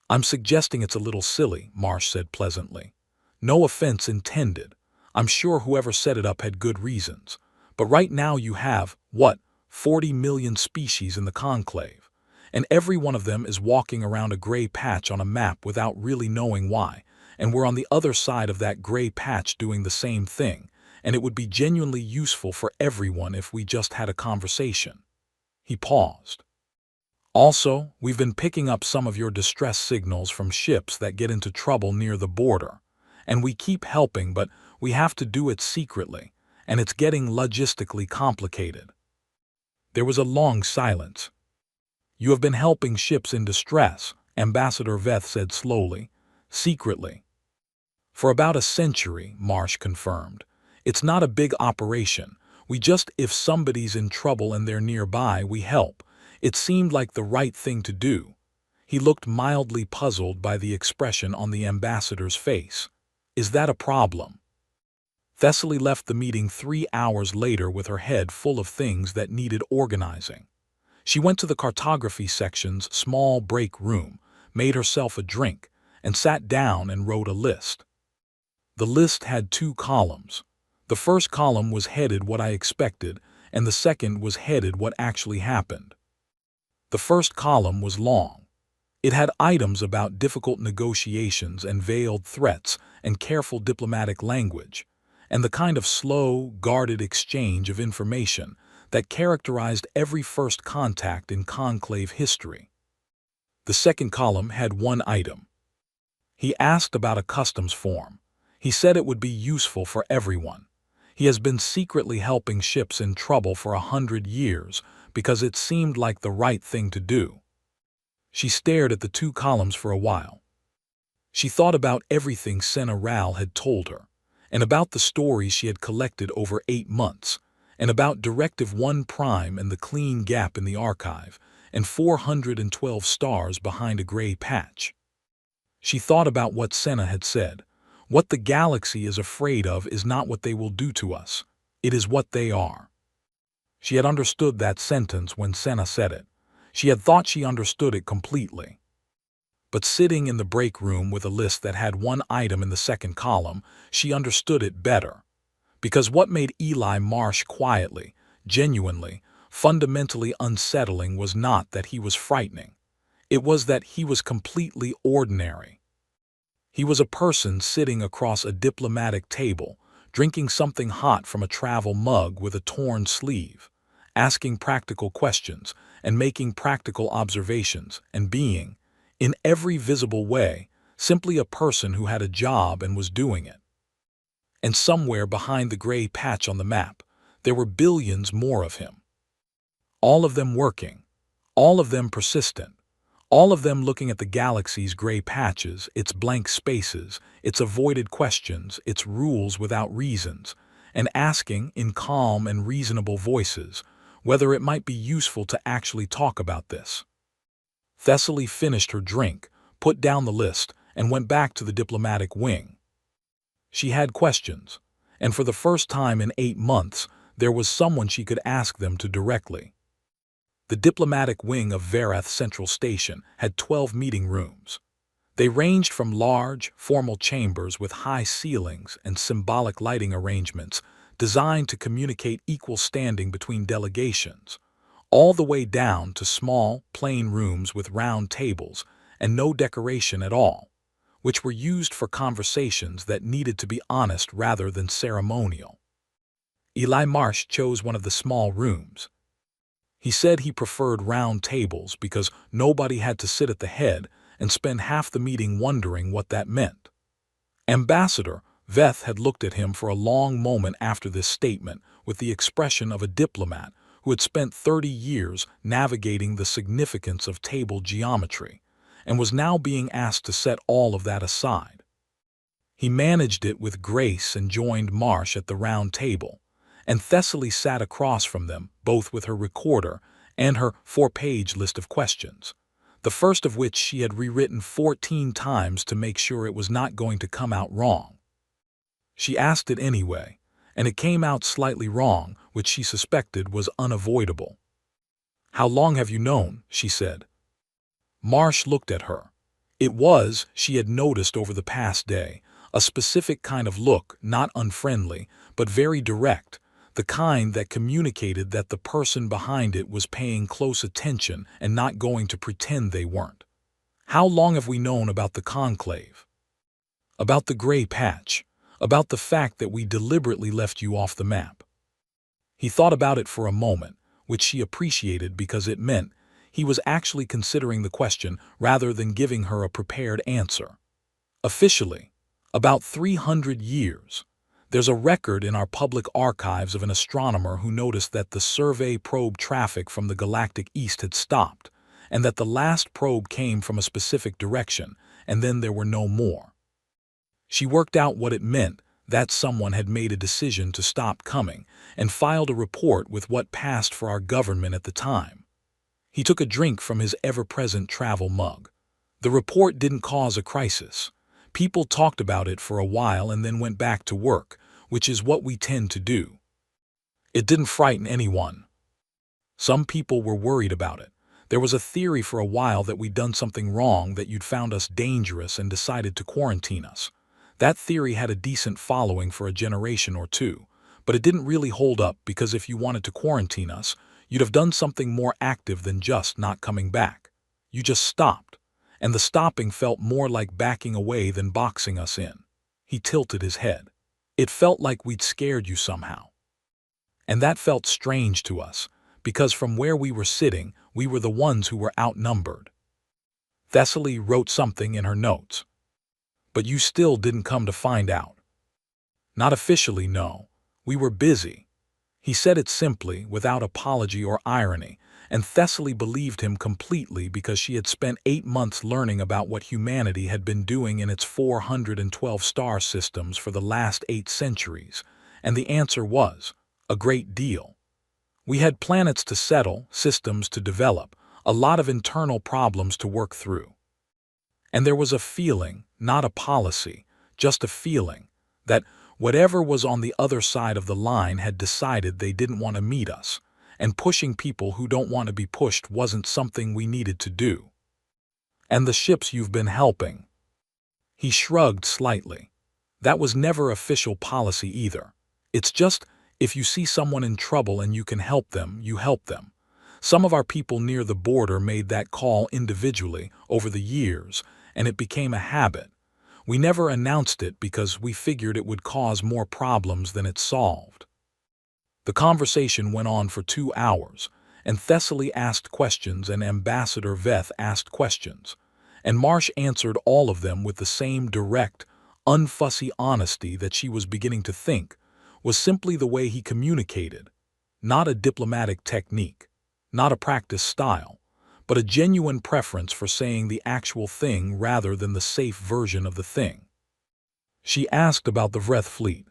"I'm suggesting it's a little silly," Marsh said pleasantly. "No offense intended. I'm sure whoever set it up had good reasons. But right now you have, 40 million species in the conclave. And every one of them is walking around a gray patch on a map without really knowing why, and we're on the other side of that gray patch doing the same thing, and it would be genuinely useful for everyone if we just had a conversation." He paused. "Also, we've been picking up some of your distress signals from ships that get into trouble near the border, and we keep helping, but we have to do it secretly, and it's getting logistically complicated." There was a long silence. "You have been helping ships in distress," Ambassador Veth said slowly, "secretly." "For about a century," Marsh confirmed. "It's not a big operation. If somebody's in trouble and they're nearby, we help. It seemed like the right thing to do." He looked mildly puzzled by the expression on the ambassador's face. "Is that a problem?" Thessaly left the meeting 3 hours later with her head full of things that needed organizing. She went to the cartography section's small break room, made herself a drink, and sat down and wrote a list. The list had 2 columns. The first column was headed "What I expected," and the second was headed "What actually happened." The first column was long. It had items about difficult negotiations and veiled threats and careful diplomatic language, and the kind of slow, guarded exchange of information that characterized every first contact in conclave history. The second column had 1 item. He asked about a customs form. He said it would be useful for everyone. He has been secretly helping ships in trouble for 100 years because it seemed like the right thing to do. She stared at the 2 columns for a while. She thought about everything Senna Ral had told her, and about the stories she had collected over 8 months, and about Directive 1 Prime and the clean gap in the archive, and 412 stars behind a gray patch. She thought about what Senna had said. What the galaxy is afraid of is not what they will do to us. It is what they are. She had understood that sentence when Senna said it. She had thought she understood it completely. But sitting in the break room with a list that had 1 item in the second column, she understood it better. Because what made Eli Marsh quietly, genuinely, fundamentally unsettling was not that he was frightening. It was that he was completely ordinary. He was a person sitting across a diplomatic table, drinking something hot from a travel mug with a torn sleeve, asking practical questions and making practical observations and being, in every visible way, simply a person who had a job and was doing it. And somewhere behind the gray patch on the map, there were billions more of him. All of them working, All of them persistent. All of them looking at the galaxy's gray patches, its blank spaces, its avoided questions, its rules without reasons, and asking, in calm and reasonable voices, whether it might be useful to actually talk about this. Thessaly finished her drink, put down the list, and went back to the diplomatic wing. She had questions, and for the first time in 8 months, there was someone she could ask them to directly. The diplomatic wing of Verath Central Station had 12 meeting rooms. They ranged from large, formal chambers with high ceilings and symbolic lighting arrangements designed to communicate equal standing between delegations, all the way down to small, plain rooms with round tables and no decoration at all, which were used for conversations that needed to be honest rather than ceremonial. Eli Marsh chose one of the small rooms. He said he preferred round tables because nobody had to sit at the head and spend half the meeting wondering what that meant. Ambassador Veth had looked at him for a long moment after this statement with the expression of a diplomat who had spent 30 years navigating the significance of table geometry and was now being asked to set all of that aside. He managed it with grace and joined Marsh at the round table, and Thessaly sat across from them, both with her recorder and her 4-page list of questions, the first of which she had rewritten 14 times to make sure it was not going to come out wrong. She asked it anyway, and it came out slightly wrong, which she suspected was unavoidable. "How long have you known?" she said. Marsh looked at her. It was, she had noticed over the past day, a specific kind of look, not unfriendly, but very direct, the kind that communicated that the person behind it was paying close attention and not going to pretend they weren't. "How long have we known about the conclave? About the gray patch? About the fact that we deliberately left you off the map?" He thought about it for a moment, which she appreciated because it meant he was actually considering the question rather than giving her a prepared answer. "Officially, about 300 years. There's a record in our public archives of an astronomer who noticed that the survey probe traffic from the galactic east had stopped, and that the last probe came from a specific direction, and then there were no more." She worked out what it meant that someone had made a decision to stop coming and filed a report with what passed for our government at the time. He took a drink from his ever-present travel mug. The report didn't cause a crisis. People talked about it for a while and then went back to work, which is what we tend to do. It didn't frighten anyone. Some people were worried about it. There was a theory for a while that we'd done something wrong, that you'd found us dangerous and decided to quarantine us. That theory had a decent following for a generation or two, but it didn't really hold up because if you wanted to quarantine us, you'd have done something more active than just not coming back. You just stopped, and the stopping felt more like backing away than boxing us in. He tilted his head. It felt like we'd scared you somehow. And that felt strange to us, because from where we were sitting, we were the ones who were outnumbered. Thessaly wrote something in her notes. "But you still didn't come to find out." "Not officially, no. We were busy." He said it simply, without apology or irony, and Thessaly believed him completely because she had spent 8 months learning about what humanity had been doing in its 412 star systems for the last 8 centuries, and the answer was, a great deal. We had planets to settle, systems to develop, a lot of internal problems to work through. And there was a feeling, not a policy, just a feeling, that whatever was on the other side of the line had decided they didn't want to meet us, and pushing people who don't want to be pushed wasn't something we needed to do. "And the ships you've been helping?" He shrugged slightly. "That was never official policy either. It's just, if you see someone in trouble and you can help them, you help them. Some of our people near the border made that call individually over the years, and it became a habit. We never announced it because we figured it would cause more problems than it solved." The conversation went on for 2 hours, and Thessaly asked questions and Ambassador Veth asked questions, and Marsh answered all of them with the same direct, unfussy honesty that she was beginning to think was simply the way he communicated, not a diplomatic technique, not a practice style, but a genuine preference for saying the actual thing rather than the safe version of the thing. She asked about the Vreth fleet.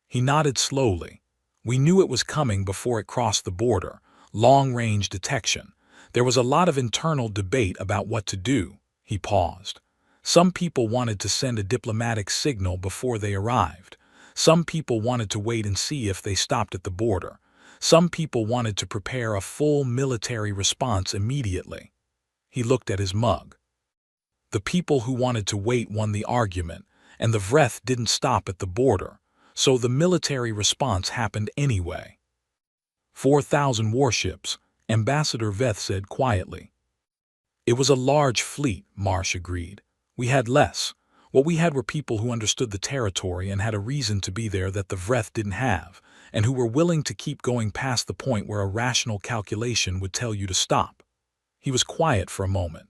He nodded slowly. We knew it was coming before it crossed the border. Long-range detection. There was a lot of internal debate about what to do. He paused. Some people wanted to send a diplomatic signal before they arrived. Some people wanted to wait and see if they stopped at the border. Some people wanted to prepare a full military response immediately. He looked at his mug. The people who wanted to wait won the argument, and the Vreth didn't stop at the border, so the military response happened anyway. 4,000 warships, Ambassador Veth said quietly. It was a large fleet, Marsh agreed. We had less. What we had were people who understood the territory and had a reason to be there that the Vreth didn't have, and who were willing to keep going past the point where a rational calculation would tell you to stop. He was quiet for a moment.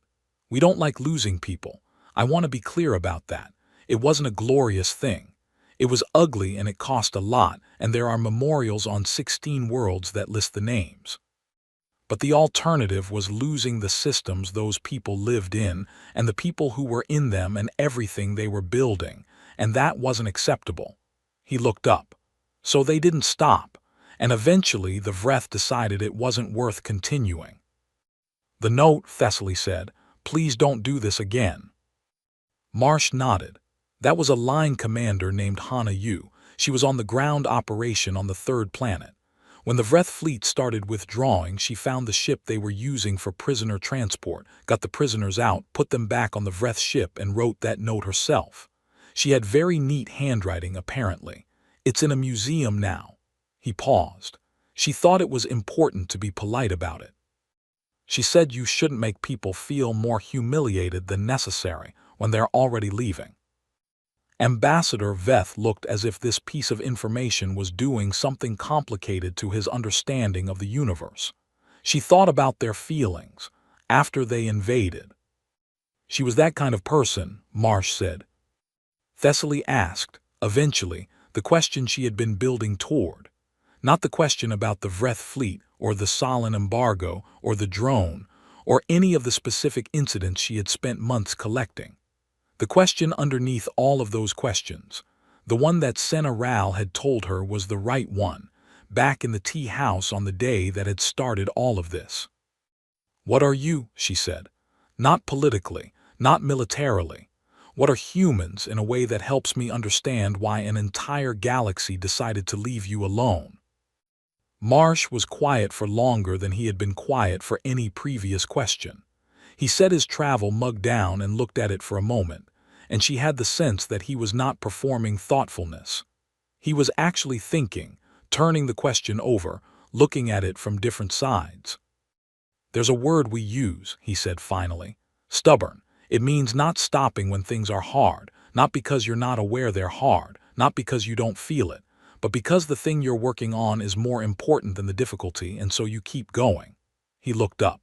We don't like losing people. I want to be clear about that. It wasn't a glorious thing. It was ugly and it cost a lot, and there are memorials on 16 worlds that list the names. But the alternative was losing the systems those people lived in, and the people who were in them and everything they were building, and that wasn't acceptable. He looked up. So they didn't stop, and eventually the Vreth decided it wasn't worth continuing. The note, Thessaly said, please don't do this again. Marsh nodded. That was a line commander named Hana Yu. She was on the ground operation on the third planet. When the Vreth fleet started withdrawing, she found the ship they were using for prisoner transport, got the prisoners out, put them back on the Vreth ship, and wrote that note herself. She had very neat handwriting, apparently. It's in a museum now. He paused. She thought it was important to be polite about it. She said you shouldn't make people feel more humiliated than necessary when they're already leaving. Ambassador Veth looked as if this piece of information was doing something complicated to his understanding of the universe. She thought about their feelings after they invaded. She was that kind of person, Marsh said. Thessaly asked, eventually, the question she had been building toward. Not the question about the Vreth fleet, or the Solon embargo, or the drone, or any of the specific incidents she had spent months collecting. The question underneath all of those questions, the one that Senna Ral had told her was the right one, back in the tea house on the day that had started all of this. What are you, she said. Not politically, not militarily. What are humans in a way that helps me understand why an entire galaxy decided to leave you alone? Marsh was quiet for longer than he had been quiet for any previous question. He set his travel mug down and looked at it for a moment, and she had the sense that he was not performing thoughtfulness. He was actually thinking, turning the question over, looking at it from different sides. There's a word we use, he said finally. Stubborn. It means not stopping when things are hard, not because you're not aware they're hard, not because you don't feel it, but because the thing you're working on is more important than the difficulty, and so you keep going. He looked up.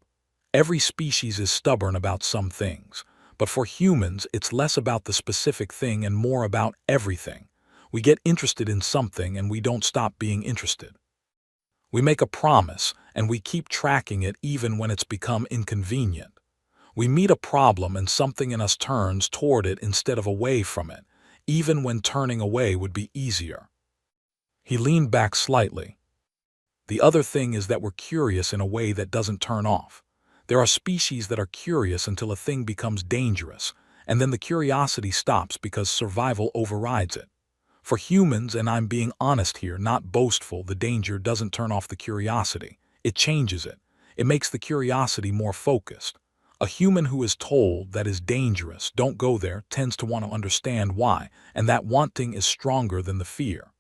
Every species is stubborn about some things, but for humans it's less about the specific thing and more about everything. We get interested in something and we don't stop being interested. We make a promise and we keep tracking it even when it's become inconvenient. We meet a problem and something in us turns toward it instead of away from it, even when turning away would be easier. He leaned back slightly. The other thing is that we're curious in a way that doesn't turn off. There are species that are curious until a thing becomes dangerous, and then the curiosity stops because survival overrides it. For humans, and I'm being honest here, not boastful, the danger doesn't turn off the curiosity. It changes it. It makes the curiosity more focused. A human who is told that is dangerous, don't go there, tends to want to understand why, and that wanting is stronger than the fear.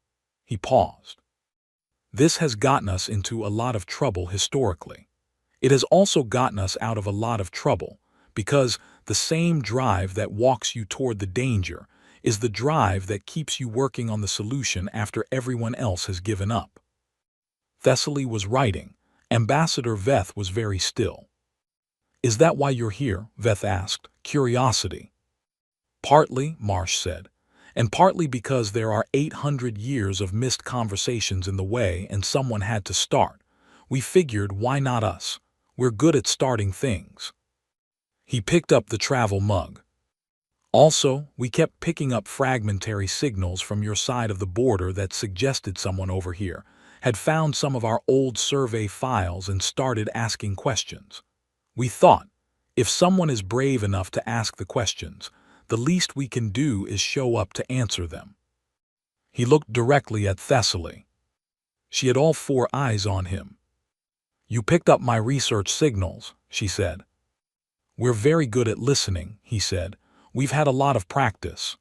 He paused. This has gotten us into a lot of trouble historically. It has also gotten us out of a lot of trouble, because the same drive that walks you toward the danger is the drive that keeps you working on the solution after everyone else has given up. Thessaly was writing. Ambassador Veth was very still. Is that why you're here? Veth asked. Curiosity. Partly, Marsh said, and partly because there are 800 years of missed conversations in the way and someone had to start. We figured, why not us? We're good at starting things." He picked up the travel mug. "Also, we kept picking up fragmentary signals from your side of the border that suggested someone over here had found some of our old survey files and started asking questions. We thought, if someone is brave enough to ask the questions, the least we can do is show up to answer them." He looked directly at Thessaly. She had all four eyes on him. "You picked up my research signals," she said. "We're very good at listening," he said. "We've had a lot of practice."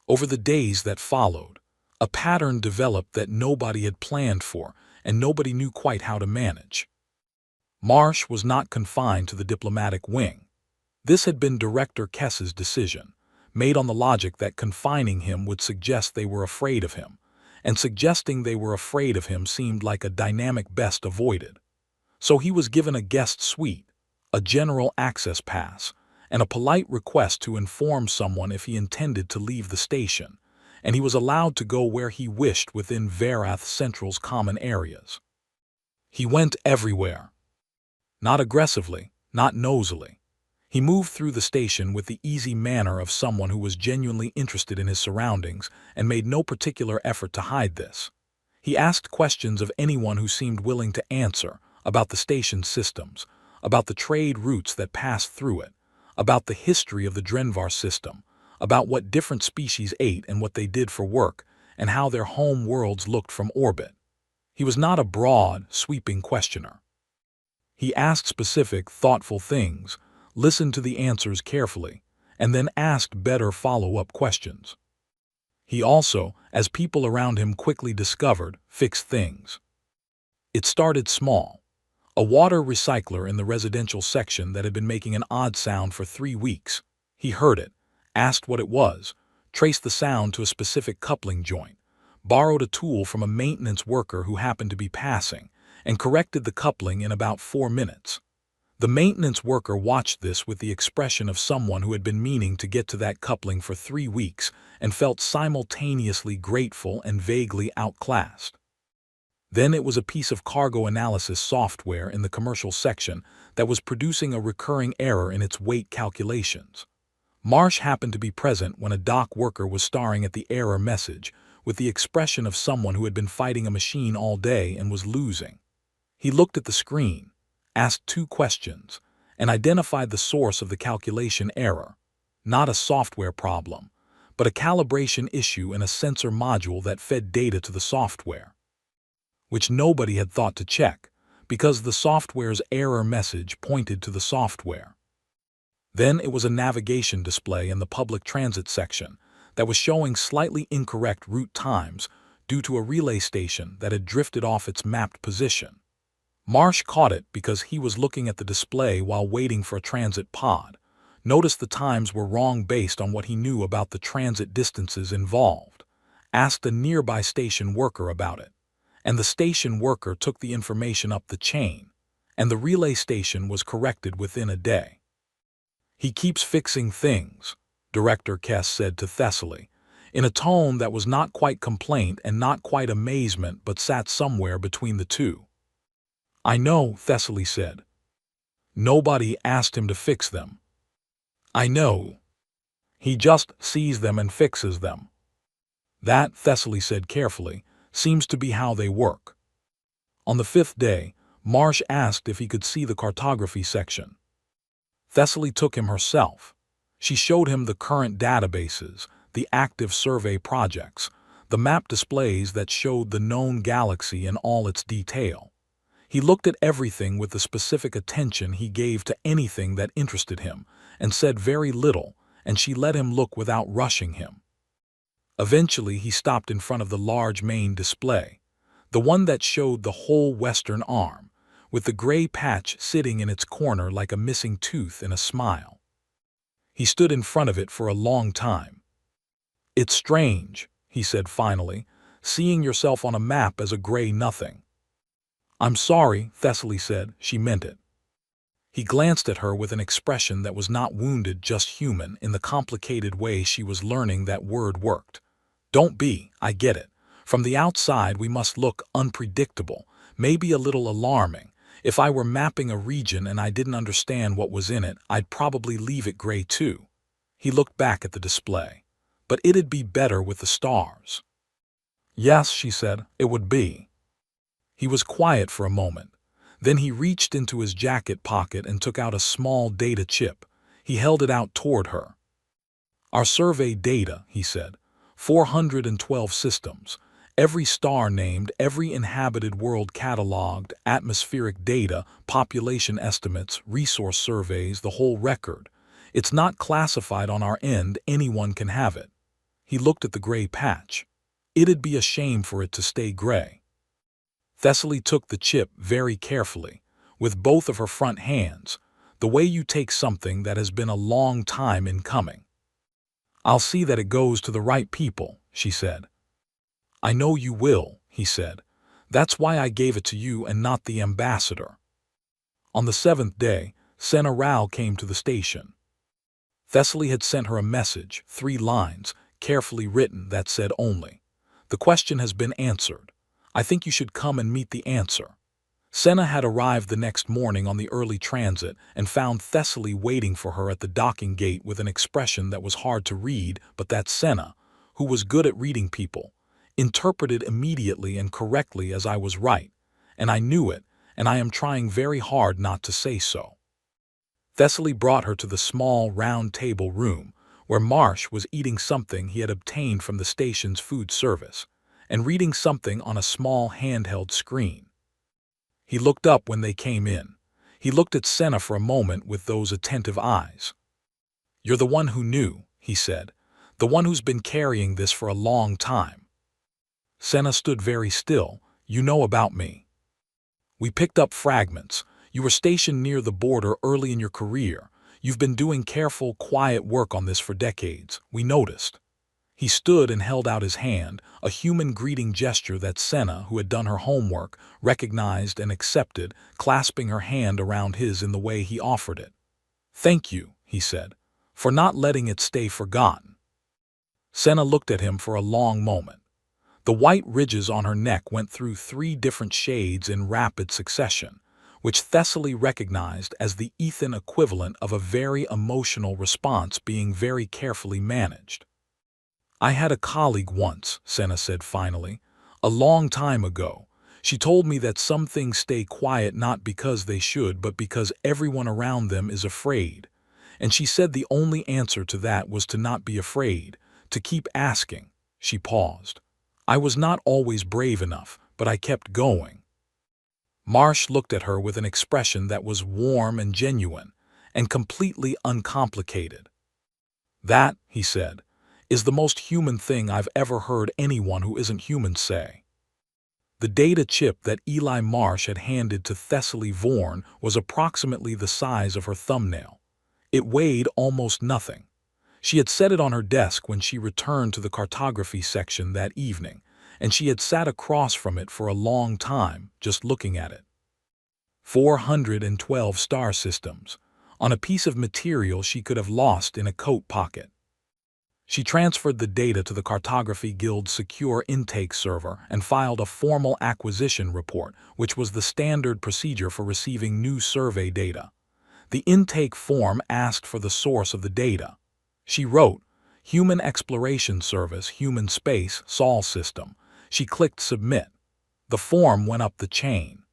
Over the days that followed, a pattern developed that nobody had planned for and nobody knew quite how to manage. Marsh was not confined to the diplomatic wing. This had been Director Kess's decision, made on the logic that confining him would suggest they were afraid of him, and suggesting they were afraid of him seemed like a dynamic best avoided. So he was given a guest suite, a general access pass, and a polite request to inform someone if he intended to leave the station, and he was allowed to go where he wished within Varath Central's common areas. He went everywhere. Not aggressively, not nosily. He moved through the station with the easy manner of someone who was genuinely interested in his surroundings and made no particular effort to hide this. He asked questions of anyone who seemed willing to answer, about the station's systems, about the trade routes that passed through it, about the history of the Drenvar system, about what different species ate and what they did for work, and how their home worlds looked from orbit. He was not a broad, sweeping questioner. He asked specific, thoughtful things, listened to the answers carefully, and then asked better follow-up questions. He also, as people around him quickly discovered, fixed things. It started small. A water recycler in the residential section that had been making an odd sound for 3 weeks. He heard it, asked what it was, traced the sound to a specific coupling joint, borrowed a tool from a maintenance worker who happened to be passing, and corrected the coupling in about 4 minutes. The maintenance worker watched this with the expression of someone who had been meaning to get to that coupling for 3 weeks and felt simultaneously grateful and vaguely outclassed. Then it was a piece of cargo analysis software in the commercial section that was producing a recurring error in its weight calculations. Marsh happened to be present when a dock worker was staring at the error message with the expression of someone who had been fighting a machine all day and was losing. He looked at the screen, asked 2 questions, and identified the source of the calculation error. Not a software problem, but a calibration issue in a sensor module that fed data to the software, which nobody had thought to check, because the software's error message pointed to the software. Then it was a navigation display in the public transit section that was showing slightly incorrect route times due to a relay station that had drifted off its mapped position. Marsh caught it because he was looking at the display while waiting for a transit pod, noticed the times were wrong based on what he knew about the transit distances involved, asked a nearby station worker about it, and the station worker took the information up the chain, and the relay station was corrected within a day. "He keeps fixing things," Director Kess said to Thessaly, in a tone that was not quite complaint and not quite amazement but sat somewhere between the two. "I know," Thessaly said. "Nobody asked him to fix them." "I know. He just sees them and fixes them." "That," Thessaly said carefully, "seems to be how they work." On the 5th day, Marsh asked if he could see the cartography section. Thessaly took him herself. She showed him the current databases, the active survey projects, the map displays that showed the known galaxy in all its detail. He looked at everything with the specific attention he gave to anything that interested him, and said very little, and she let him look without rushing him. Eventually he stopped in front of the large main display, the one that showed the whole western arm, with the gray patch sitting in its corner like a missing tooth in a smile. He stood in front of it for a long time. "It's strange," he said finally, "seeing yourself on a map as a gray nothing." "I'm sorry," Thessaly said. She meant it. He glanced at her with an expression that was not wounded, just human, in the complicated way she was learning that word worked. "Don't be, I get it. From the outside we must look unpredictable, maybe a little alarming. If I were mapping a region and I didn't understand what was in it, I'd probably leave it gray too. He looked back at the display. But it'd be better with the stars. Yes, she said, it would be. He was quiet for a moment. Then he reached into his jacket pocket and took out a small data chip. He held it out toward her. Our survey data, he said. 412 systems. Every star named, every inhabited world cataloged, atmospheric data, population estimates, resource surveys, the whole record. It's not classified on our end, anyone can have it. He looked at the gray patch. It'd be a shame for it to stay gray. Thessaly took the chip very carefully, with both of her front hands, the way you take something that has been a long time in coming. I'll see that it goes to the right people, she said. I know you will, he said. That's why I gave it to you and not the ambassador. On the 7th day, Senna Rao came to the station. Thessaly had sent her a message, 3 lines, carefully written, that said only, "The question has been answered. I think you should come and meet the answer." Senna had arrived the next morning on the early transit and found Thessaly waiting for her at the docking gate with an expression that was hard to read, but that Senna, who was good at reading people, interpreted immediately and correctly as I was right, and I knew it, and I am trying very hard not to say so. Thessaly brought her to the small, round table room, where Marsh was eating something he had obtained from the station's food service, and reading something on a small handheld screen. He looked up when they came in. He looked at Senna for a moment with those attentive eyes. "You're the one who knew," he said, "the one who's been carrying this for a long time." Senna stood very still. "You know about me. We picked up fragments. You were stationed near the border early in your career. You've been doing careful, quiet work on this for decades. We noticed." He stood and held out his hand, a human greeting gesture that Senna, who had done her homework, recognized and accepted, clasping her hand around his in the way he offered it. "Thank you," he said, "for not letting it stay forgotten." Senna looked at him for a long moment. The white ridges on her neck went through 3 different shades in rapid succession, which Thessaly recognized as the Ethan equivalent of a very emotional response being very carefully managed. "I had a colleague once," Senna said finally, "a long time ago. She told me that some things stay quiet not because they should, but because everyone around them is afraid. And she said the only answer to that was to not be afraid, to keep asking." She paused. "I was not always brave enough, but I kept going." Marsh looked at her with an expression that was warm and genuine, and completely uncomplicated. "That," he said, "is the most human thing I've ever heard anyone who isn't human say." The data chip that Eli Marsh had handed to Thessaly Vaughan was approximately the size of her thumbnail. It weighed almost nothing. She had set it on her desk when she returned to the cartography section that evening, and she had sat across from it for a long time, just looking at it. 412 star systems, on a piece of material she could have lost in a coat pocket. She transferred the data to the Cartography Guild's secure intake server and filed a formal acquisition report, which was the standard procedure for receiving new survey data. The intake form asked for the source of the data. She wrote, "Human Exploration Service, Human Space, Sol System." She clicked Submit. The form went up the chain.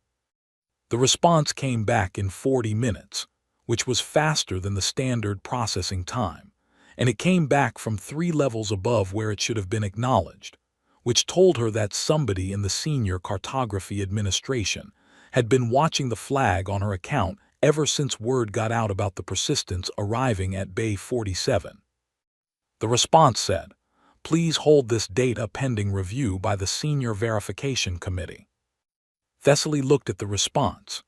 The response came back in 40 minutes, which was faster than the standard processing time, and it came back from 3 levels above where it should have been acknowledged, which told her that somebody in the senior cartography administration had been watching the flag on her account ever since word got out about the persistence arriving at Bay 47. The response said, "Please hold this data pending review by the Senior Verification Committee." Thessaly looked at the response.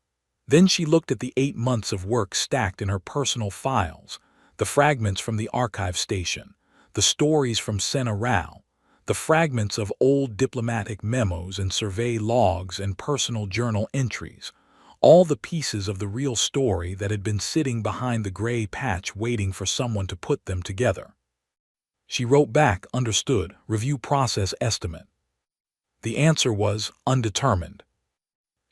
Then she looked at the 8 months of work stacked in her personal files, the fragments from the archive station, the stories from Senna Rao, the fragments of old diplomatic memos and survey logs and personal journal entries, all the pieces of the real story that had been sitting behind the gray patch waiting for someone to put them together. She wrote back, "Understood, review process estimate." The answer was undetermined.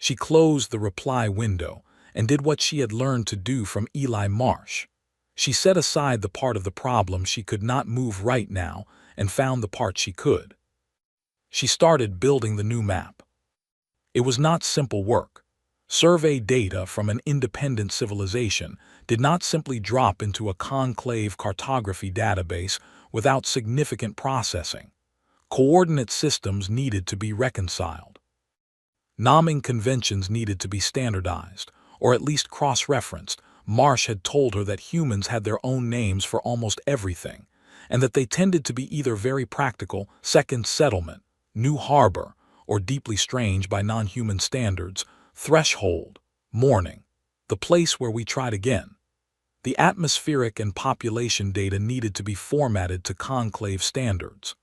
She closed the reply window and did what she had learned to do from Eli Marsh. She set aside the part of the problem she could not move right now and found the part she could. She started building the new map. It was not simple work. Survey data from an independent civilization did not simply drop into a conclave cartography database without significant processing. Coordinate systems needed to be reconciled. Naming conventions needed to be standardized, or at least cross-referenced. Marsh had told her that humans had their own names for almost everything, and that they tended to be either very practical, second settlement, new harbor, or deeply strange by non-human standards, threshold, morning, the place where we tried again. The atmospheric and population data needed to be formatted to conclave standards.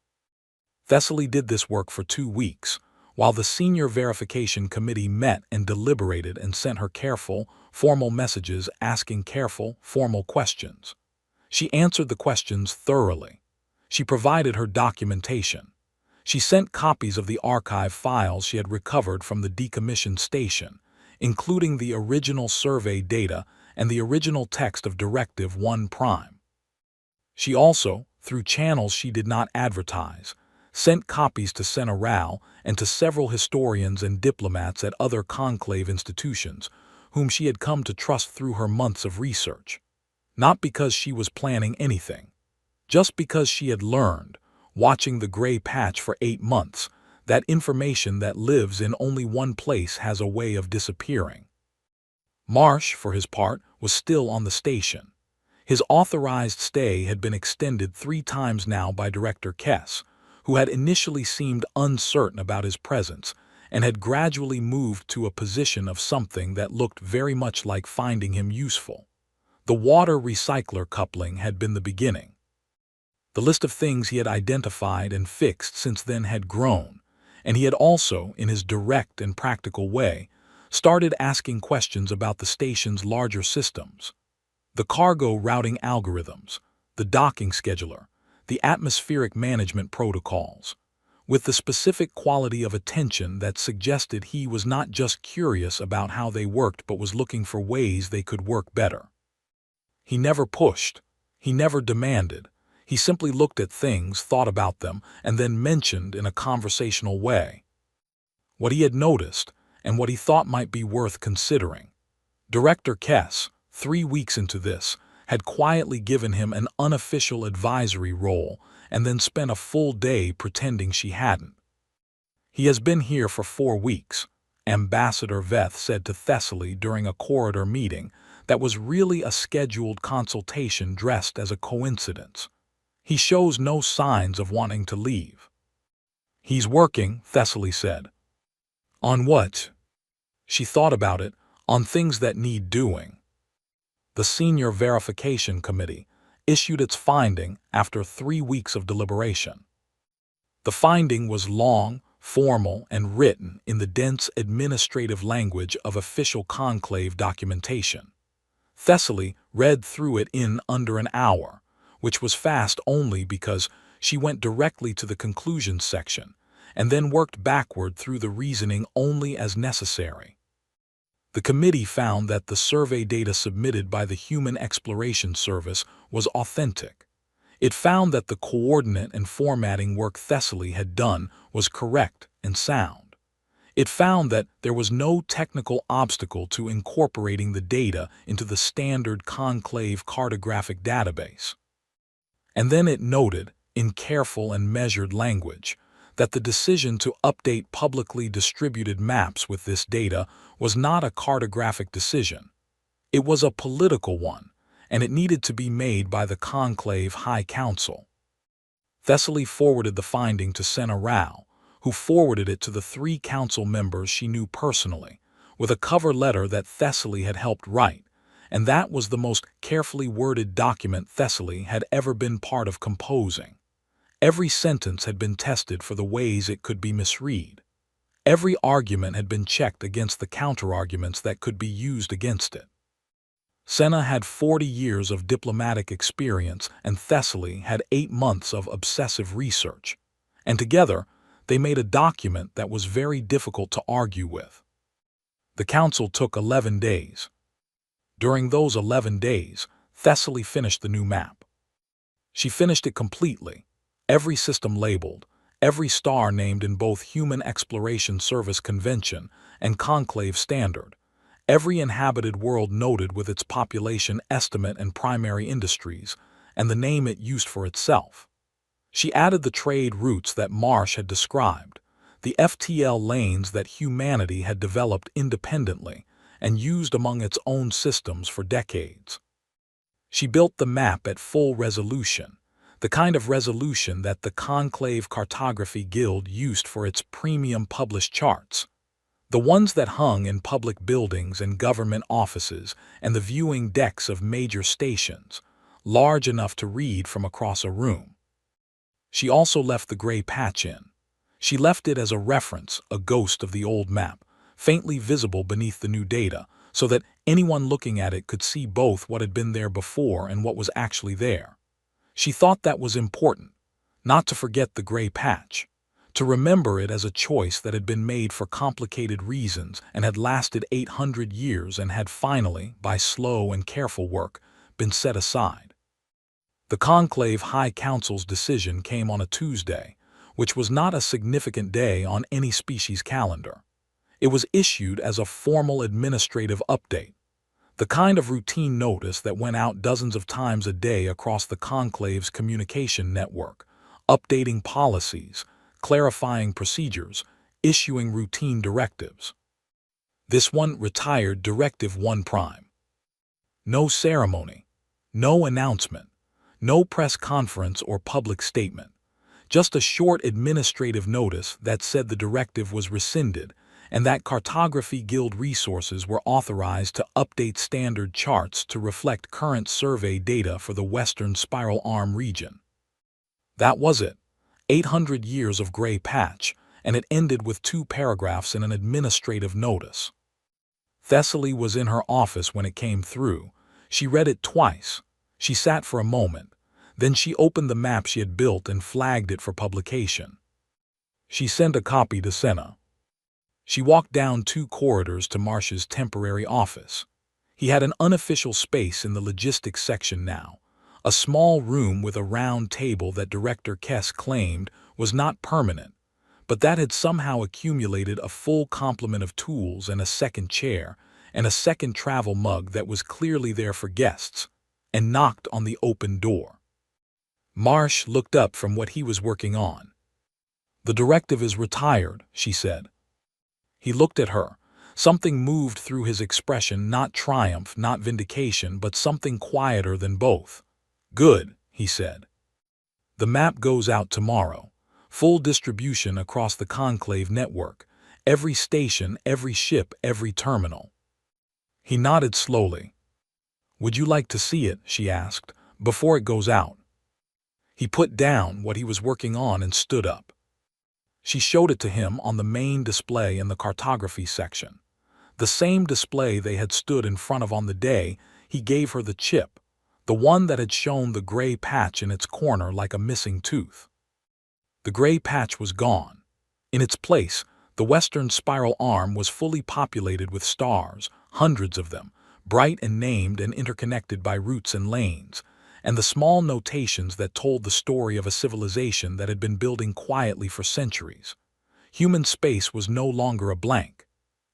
Thessaly did this work for 2 weeks, while the senior verification committee met and deliberated and sent her careful, formal messages asking careful, formal questions. She answered the questions thoroughly. She provided her documentation. She sent copies of the archive files she had recovered from the decommissioned station, including the original survey data and the original text of Directive 1 Prime. She also, through channels she did not advertise, sent copies to Senna Rao and to several historians and diplomats at other conclave institutions, whom she had come to trust through her months of research. Not because she was planning anything, just because she had learned, watching the gray patch for 8 months, that information that lives in only one place has a way of disappearing. Marsh, for his part, was still on the station. His authorized stay had been extended 3 times now by Director Kess, who had initially seemed uncertain about his presence and had gradually moved to a position of something that looked very much like finding him useful. The water recycler coupling had been the beginning. The list of things he had identified and fixed since then had grown, and he had also, in his direct and practical way, started asking questions about the station's larger systems. The cargo routing algorithms, the docking scheduler, the atmospheric management protocols, with the specific quality of attention that suggested he was not just curious about how they worked but was looking for ways they could work better. He never pushed. He never demanded. He simply looked at things, thought about them, and then mentioned in a conversational way what he had noticed and what he thought might be worth considering. Director Kess, 3 weeks into this, had quietly given him an unofficial advisory role and then spent a full day pretending she hadn't. "He has been here for 4 weeks, Ambassador Veth said to Thessaly during a corridor meeting that was really a scheduled consultation dressed as a coincidence. "He shows no signs of wanting to leave." "He's working," Thessaly said. "On what?" She thought about it. "On things that need doing." The Senior Verification Committee issued its finding after 3 weeks of deliberation. The finding was long, formal, and written in the dense administrative language of official conclave documentation. Thessaly read through it in under an hour, which was fast only because she went directly to the conclusions section and then worked backward through the reasoning only as necessary. The committee found that the survey data submitted by the Human Exploration Service was authentic. It found that the coordinate and formatting work Thessaly had done was correct and sound. It found that there was no technical obstacle to incorporating the data into the standard conclave cartographic database. And then it noted, in careful and measured language, that the decision to update publicly distributed maps with this data was not a cartographic decision. It was a political one, and it needed to be made by the Conclave High Council. Thessaly forwarded the finding to Senna Rao, who forwarded it to the 3 council members she knew personally, with a cover letter that Thessaly had helped write, and that was the most carefully worded document Thessaly had ever been part of composing. Every sentence had been tested for the ways it could be misread. Every argument had been checked against the counterarguments that could be used against it. Senna had 40 years of diplomatic experience and Thessaly had 8 months of obsessive research, and together they made a document that was very difficult to argue with. The council took 11 days. During those 11 days, Thessaly finished the new map. She finished it completely, every system labeled, every star named in both Human Exploration Service Convention and Conclave Standard, every inhabited world noted with its population estimate and primary industries, and the name it used for itself. She added the trade routes that Marsh had described, the FTL lanes that humanity had developed independently and used among its own systems for decades. She built the map at full resolution, the kind of resolution that the Conclave Cartography Guild used for its premium published charts, the ones that hung in public buildings and government offices and the viewing decks of major stations, large enough to read from across a room. She also left the gray patch in. She left it as a reference, a ghost of the old map, faintly visible beneath the new data, so that anyone looking at it could see both what had been there before and what was actually there. She thought that was important, not to forget the gray patch, to remember it as a choice that had been made for complicated reasons and had lasted 800 years and had finally, by slow and careful work, been set aside. The Conclave High Council's decision came on a Tuesday, which was not a significant day on any species calendar. It was issued as a formal administrative update, the kind of routine notice that went out dozens of times a day across the Conclave's communication network, updating policies, clarifying procedures, issuing routine directives. This one retired Directive 1 Prime. No ceremony, no announcement, no press conference or public statement, just a short administrative notice that said the directive was rescinded and that Cartography Guild resources were authorized to update standard charts to reflect current survey data for the Western Spiral Arm region. That was it. 800 years of gray patch, and it ended with 2 paragraphs in an administrative notice. Thessaly was in her office when it came through. She read it twice. She sat for a moment. Then she opened the map she had built and flagged it for publication. She sent a copy to Senna. She walked down 2 corridors to Marsh's temporary office. He had an unofficial space in the logistics section now, a small room with a round table that Director Kess claimed was not permanent, but that had somehow accumulated a full complement of tools and a second chair and a second travel mug that was clearly there for guests, and knocked on the open door. Marsh looked up from what he was working on. "The directive is retired," she said. He looked at her. Something moved through his expression, not triumph, not vindication, but something quieter than both. "Good," he said. "The map goes out tomorrow. Full distribution across the Conclave network. Every station, every ship, every terminal." He nodded slowly. "Would you like to see it?" she asked, "before it goes out?" He put down what he was working on and stood up. She showed it to him on the main display in the cartography section, the same display they had stood in front of on the day he gave her the chip, the one that had shown the gray patch in its corner like a missing tooth. The gray patch was gone. In its place, the Western Spiral Arm was fully populated with stars, hundreds of them, bright and named and interconnected by routes and lanes, and the small notations that told the story of a civilization that had been building quietly for centuries. Human space was no longer a blank.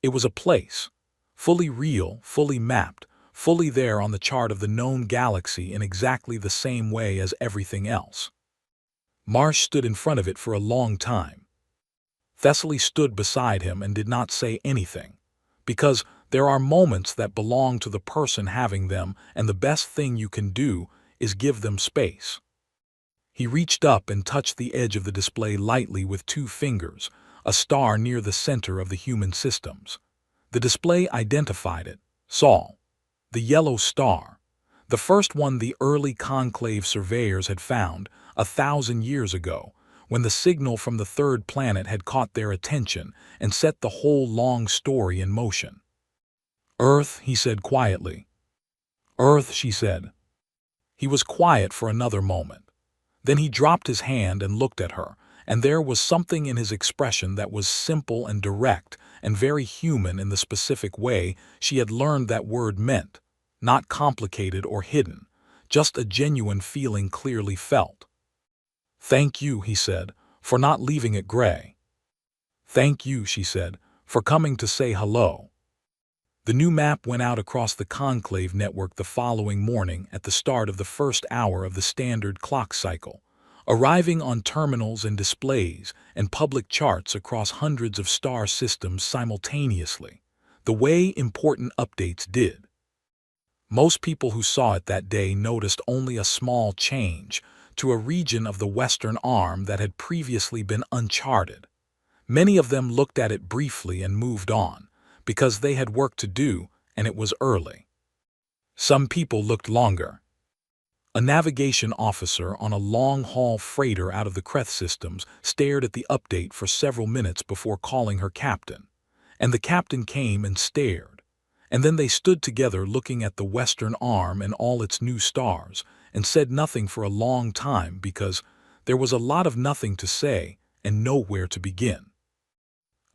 It was a place, fully real, fully mapped, fully there on the chart of the known galaxy in exactly the same way as everything else. Marsh stood in front of it for a long time. Thessaly stood beside him and did not say anything, because there are moments that belong to the person having them, and the best thing you can do is give them space. He reached up and touched the edge of the display lightly with 2 fingers, a star near the center of the human systems. The display identified it, Sol, the yellow star, the first one the early Conclave surveyors had found 1,000 years ago, when the signal from the 3rd planet had caught their attention and set the whole long story in motion. "Earth," he said quietly. "Earth," she said. He was quiet for another moment. Then he dropped his hand and looked at her, and there was something in his expression that was simple and direct and very human in the specific way she had learned that word meant, not complicated or hidden, just a genuine feeling clearly felt. "Thank you," he said, "for not leaving it gray." "Thank you," she said, "for coming to say hello." The new map went out across the conclave network the following morning at the start of the first hour of the standard clock cycle, arriving on terminals and displays and public charts across hundreds of star systems simultaneously, the way important updates did. Most people who saw it that day noticed only a small change to a region of the western arm that had previously been uncharted. Many of them looked at it briefly and moved on, because they had work to do and it was early. Some people looked longer. A navigation officer on a long-haul freighter out of the Kreth systems stared at the update for several minutes before calling her captain, and the captain came and stared, and then they stood together looking at the western arm and all its new stars and said nothing for a long time because there was a lot of nothing to say and nowhere to begin.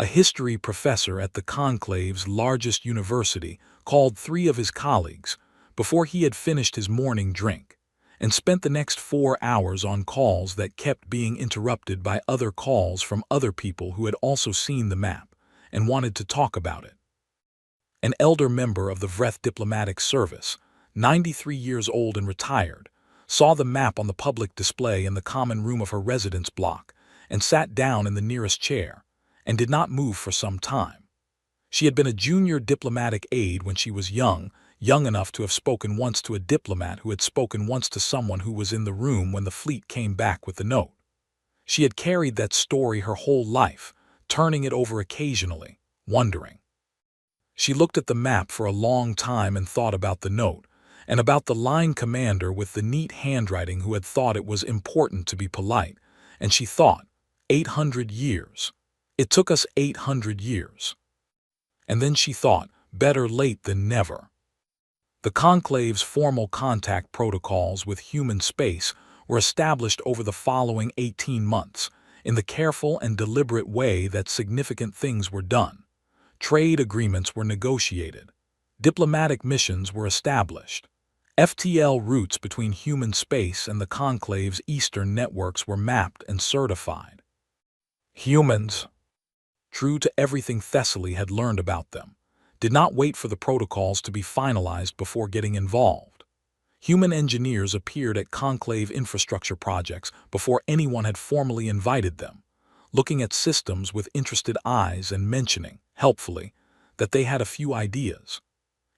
A history professor at the conclave's largest university called 3 of his colleagues before he had finished his morning drink and spent the next 4 hours on calls that kept being interrupted by other calls from other people who had also seen the map and wanted to talk about it. An elder member of the Vreth diplomatic service, 93 years old and retired, saw the map on the public display in the common room of her residence block and sat down in the nearest chair and did not move for some time. She had been a junior diplomatic aide when she was young enough to have spoken once to a diplomat who had spoken once to someone who was in the room when the fleet came back with the note. She had carried that story her whole life, turning it over occasionally, wondering. She looked at the map for a long time and thought about the note, and about the line commander with the neat handwriting who had thought it was important to be polite, and she thought, 800 years. It took us 800 years. And then she thought, better late than never. The conclave's formal contact protocols with human space were established over the following 18 months, in the careful and deliberate way that significant things were done. Trade agreements were negotiated. Diplomatic missions were established. FTL routes between human space and the conclave's eastern networks were mapped and certified. Humans, true to everything Thessaly had learned about them, did not wait for the protocols to be finalized before getting involved. Human engineers appeared at conclave infrastructure projects before anyone had formally invited them, looking at systems with interested eyes and mentioning, helpfully, that they had a few ideas.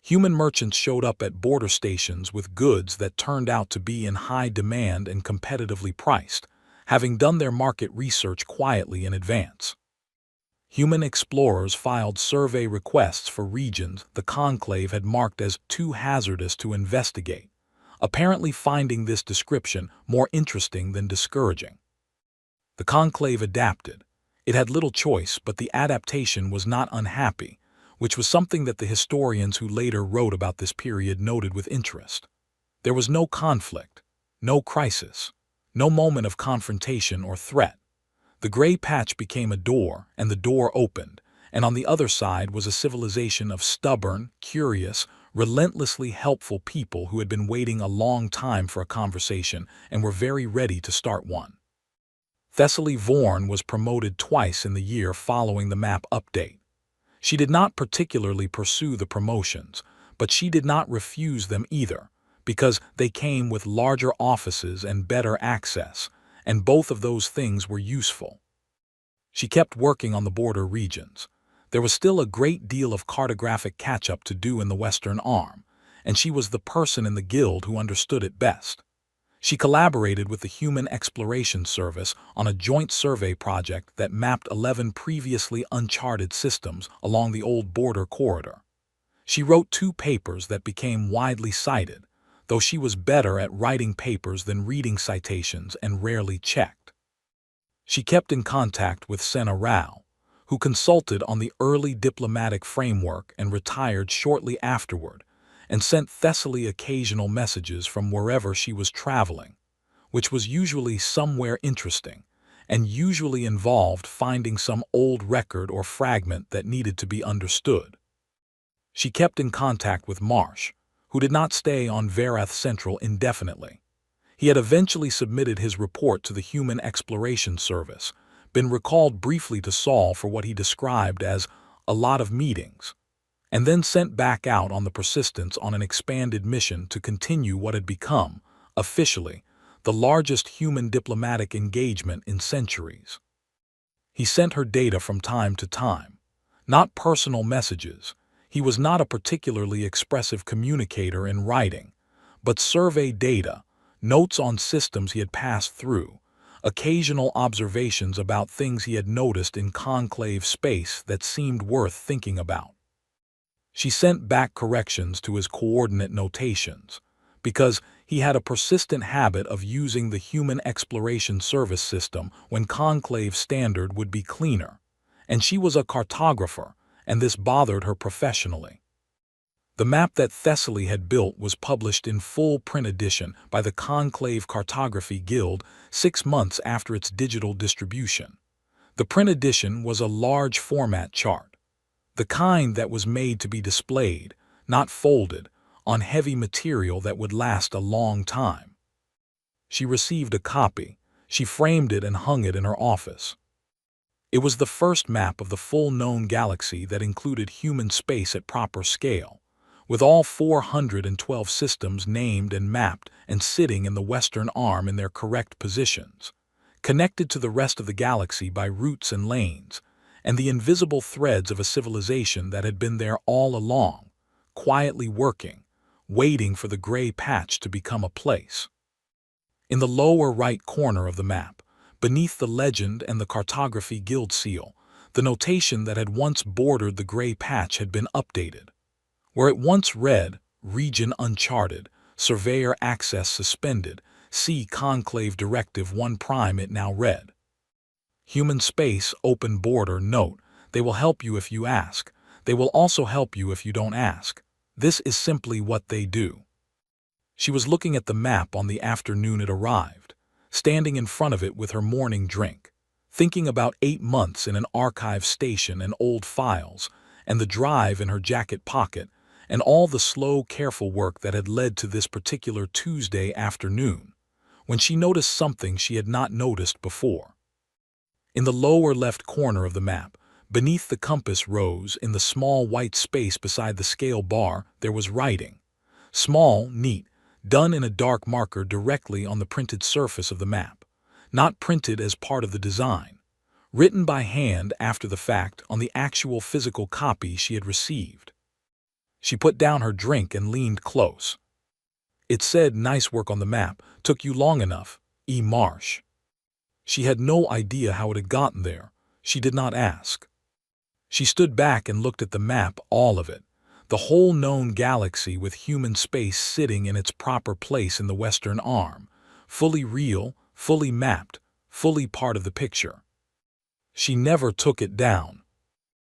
Human merchants showed up at border stations with goods that turned out to be in high demand and competitively priced, having done their market research quietly in advance. Human explorers filed survey requests for regions the conclave had marked as too hazardous to investigate, apparently finding this description more interesting than discouraging. The conclave adapted. It had little choice, but the adaptation was not unhappy, which was something that the historians who later wrote about this period noted with interest. There was no conflict, no crisis, no moment of confrontation or threat. The gray patch became a door, and the door opened, and on the other side was a civilization of stubborn, curious, relentlessly helpful people who had been waiting a long time for a conversation and were very ready to start one. Thessaly Vorn was promoted twice in the year following the map update. She did not particularly pursue the promotions, but she did not refuse them either, because they came with larger offices and better access, and both of those things were useful. She kept working on the border regions. There was still a great deal of cartographic catch-up to do in the Western Arm, and she was the person in the guild who understood it best. She collaborated with the Human Exploration Service on a joint survey project that mapped 11 previously uncharted systems along the old border corridor. She wrote 2 papers that became widely cited, though she was better at writing papers than reading citations and rarely checked. She kept in contact with Senna Rao, who consulted on the early diplomatic framework and retired shortly afterward, and sent Thessaly occasional messages from wherever she was traveling, which was usually somewhere interesting, and usually involved finding some old record or fragment that needed to be understood. She kept in contact with Marsh, who did not stay on Verath Central indefinitely. He had eventually submitted his report to the Human Exploration Service, been recalled briefly to Saul for what he described as a lot of meetings, and then sent back out on the Persistence on an expanded mission to continue what had become, officially, the largest human diplomatic engagement in centuries. He sent her data from time to time, not personal messages. He was not a particularly expressive communicator in writing, but survey data, notes on systems he had passed through, occasional observations about things he had noticed in conclave space that seemed worth thinking about. She sent back corrections to his coordinate notations, because he had a persistent habit of using the Human Exploration Service system when conclave standard would be cleaner, and she was a cartographer, and this bothered her professionally. The map that Thessaly had built was published in full print edition by the Conclave Cartography Guild 6 months after its digital distribution. The print edition was a large format chart, the kind that was made to be displayed, not folded, on heavy material that would last a long time. She received a copy. She framed it and hung it in her office. It was the first map of the full known galaxy that included human space at proper scale, with all 412 systems named and mapped and sitting in the western arm in their correct positions, connected to the rest of the galaxy by routes and lanes, and the invisible threads of a civilization that had been there all along, quietly working, waiting for the gray patch to become a place. In the lower right corner of the map, beneath the legend and the Cartography Guild seal, the notation that had once bordered the gray patch had been updated. Where it once read, Region Uncharted, Surveyor Access Suspended, see Conclave Directive 1 Prime, it now read. Human Space Open Border Note, they will help you if you ask. They will also help you if you don't ask. This is simply what they do. She was looking at the map on the afternoon it arrived, standing in front of it with her morning drink, thinking about 8 months in an archive station and old files, and the drive in her jacket pocket, and all the slow, careful work that had led to this particular Tuesday afternoon, when she noticed something she had not noticed before. In the lower left corner of the map, beneath the compass rose, in the small white space beside the scale bar, there was writing. Small, neat, done in a dark marker directly on the printed surface of the map, not printed as part of the design, written by hand after the fact on the actual physical copy she had received. She put down her drink and leaned close. It said, "Nice work on the map. Took you long enough, E. Marsh." She had no idea how it had gotten there. She did not ask. She stood back and looked at the map, all of it, the whole known galaxy with human space sitting in its proper place in the western arm, fully real, fully mapped, fully part of the picture. She never took it down.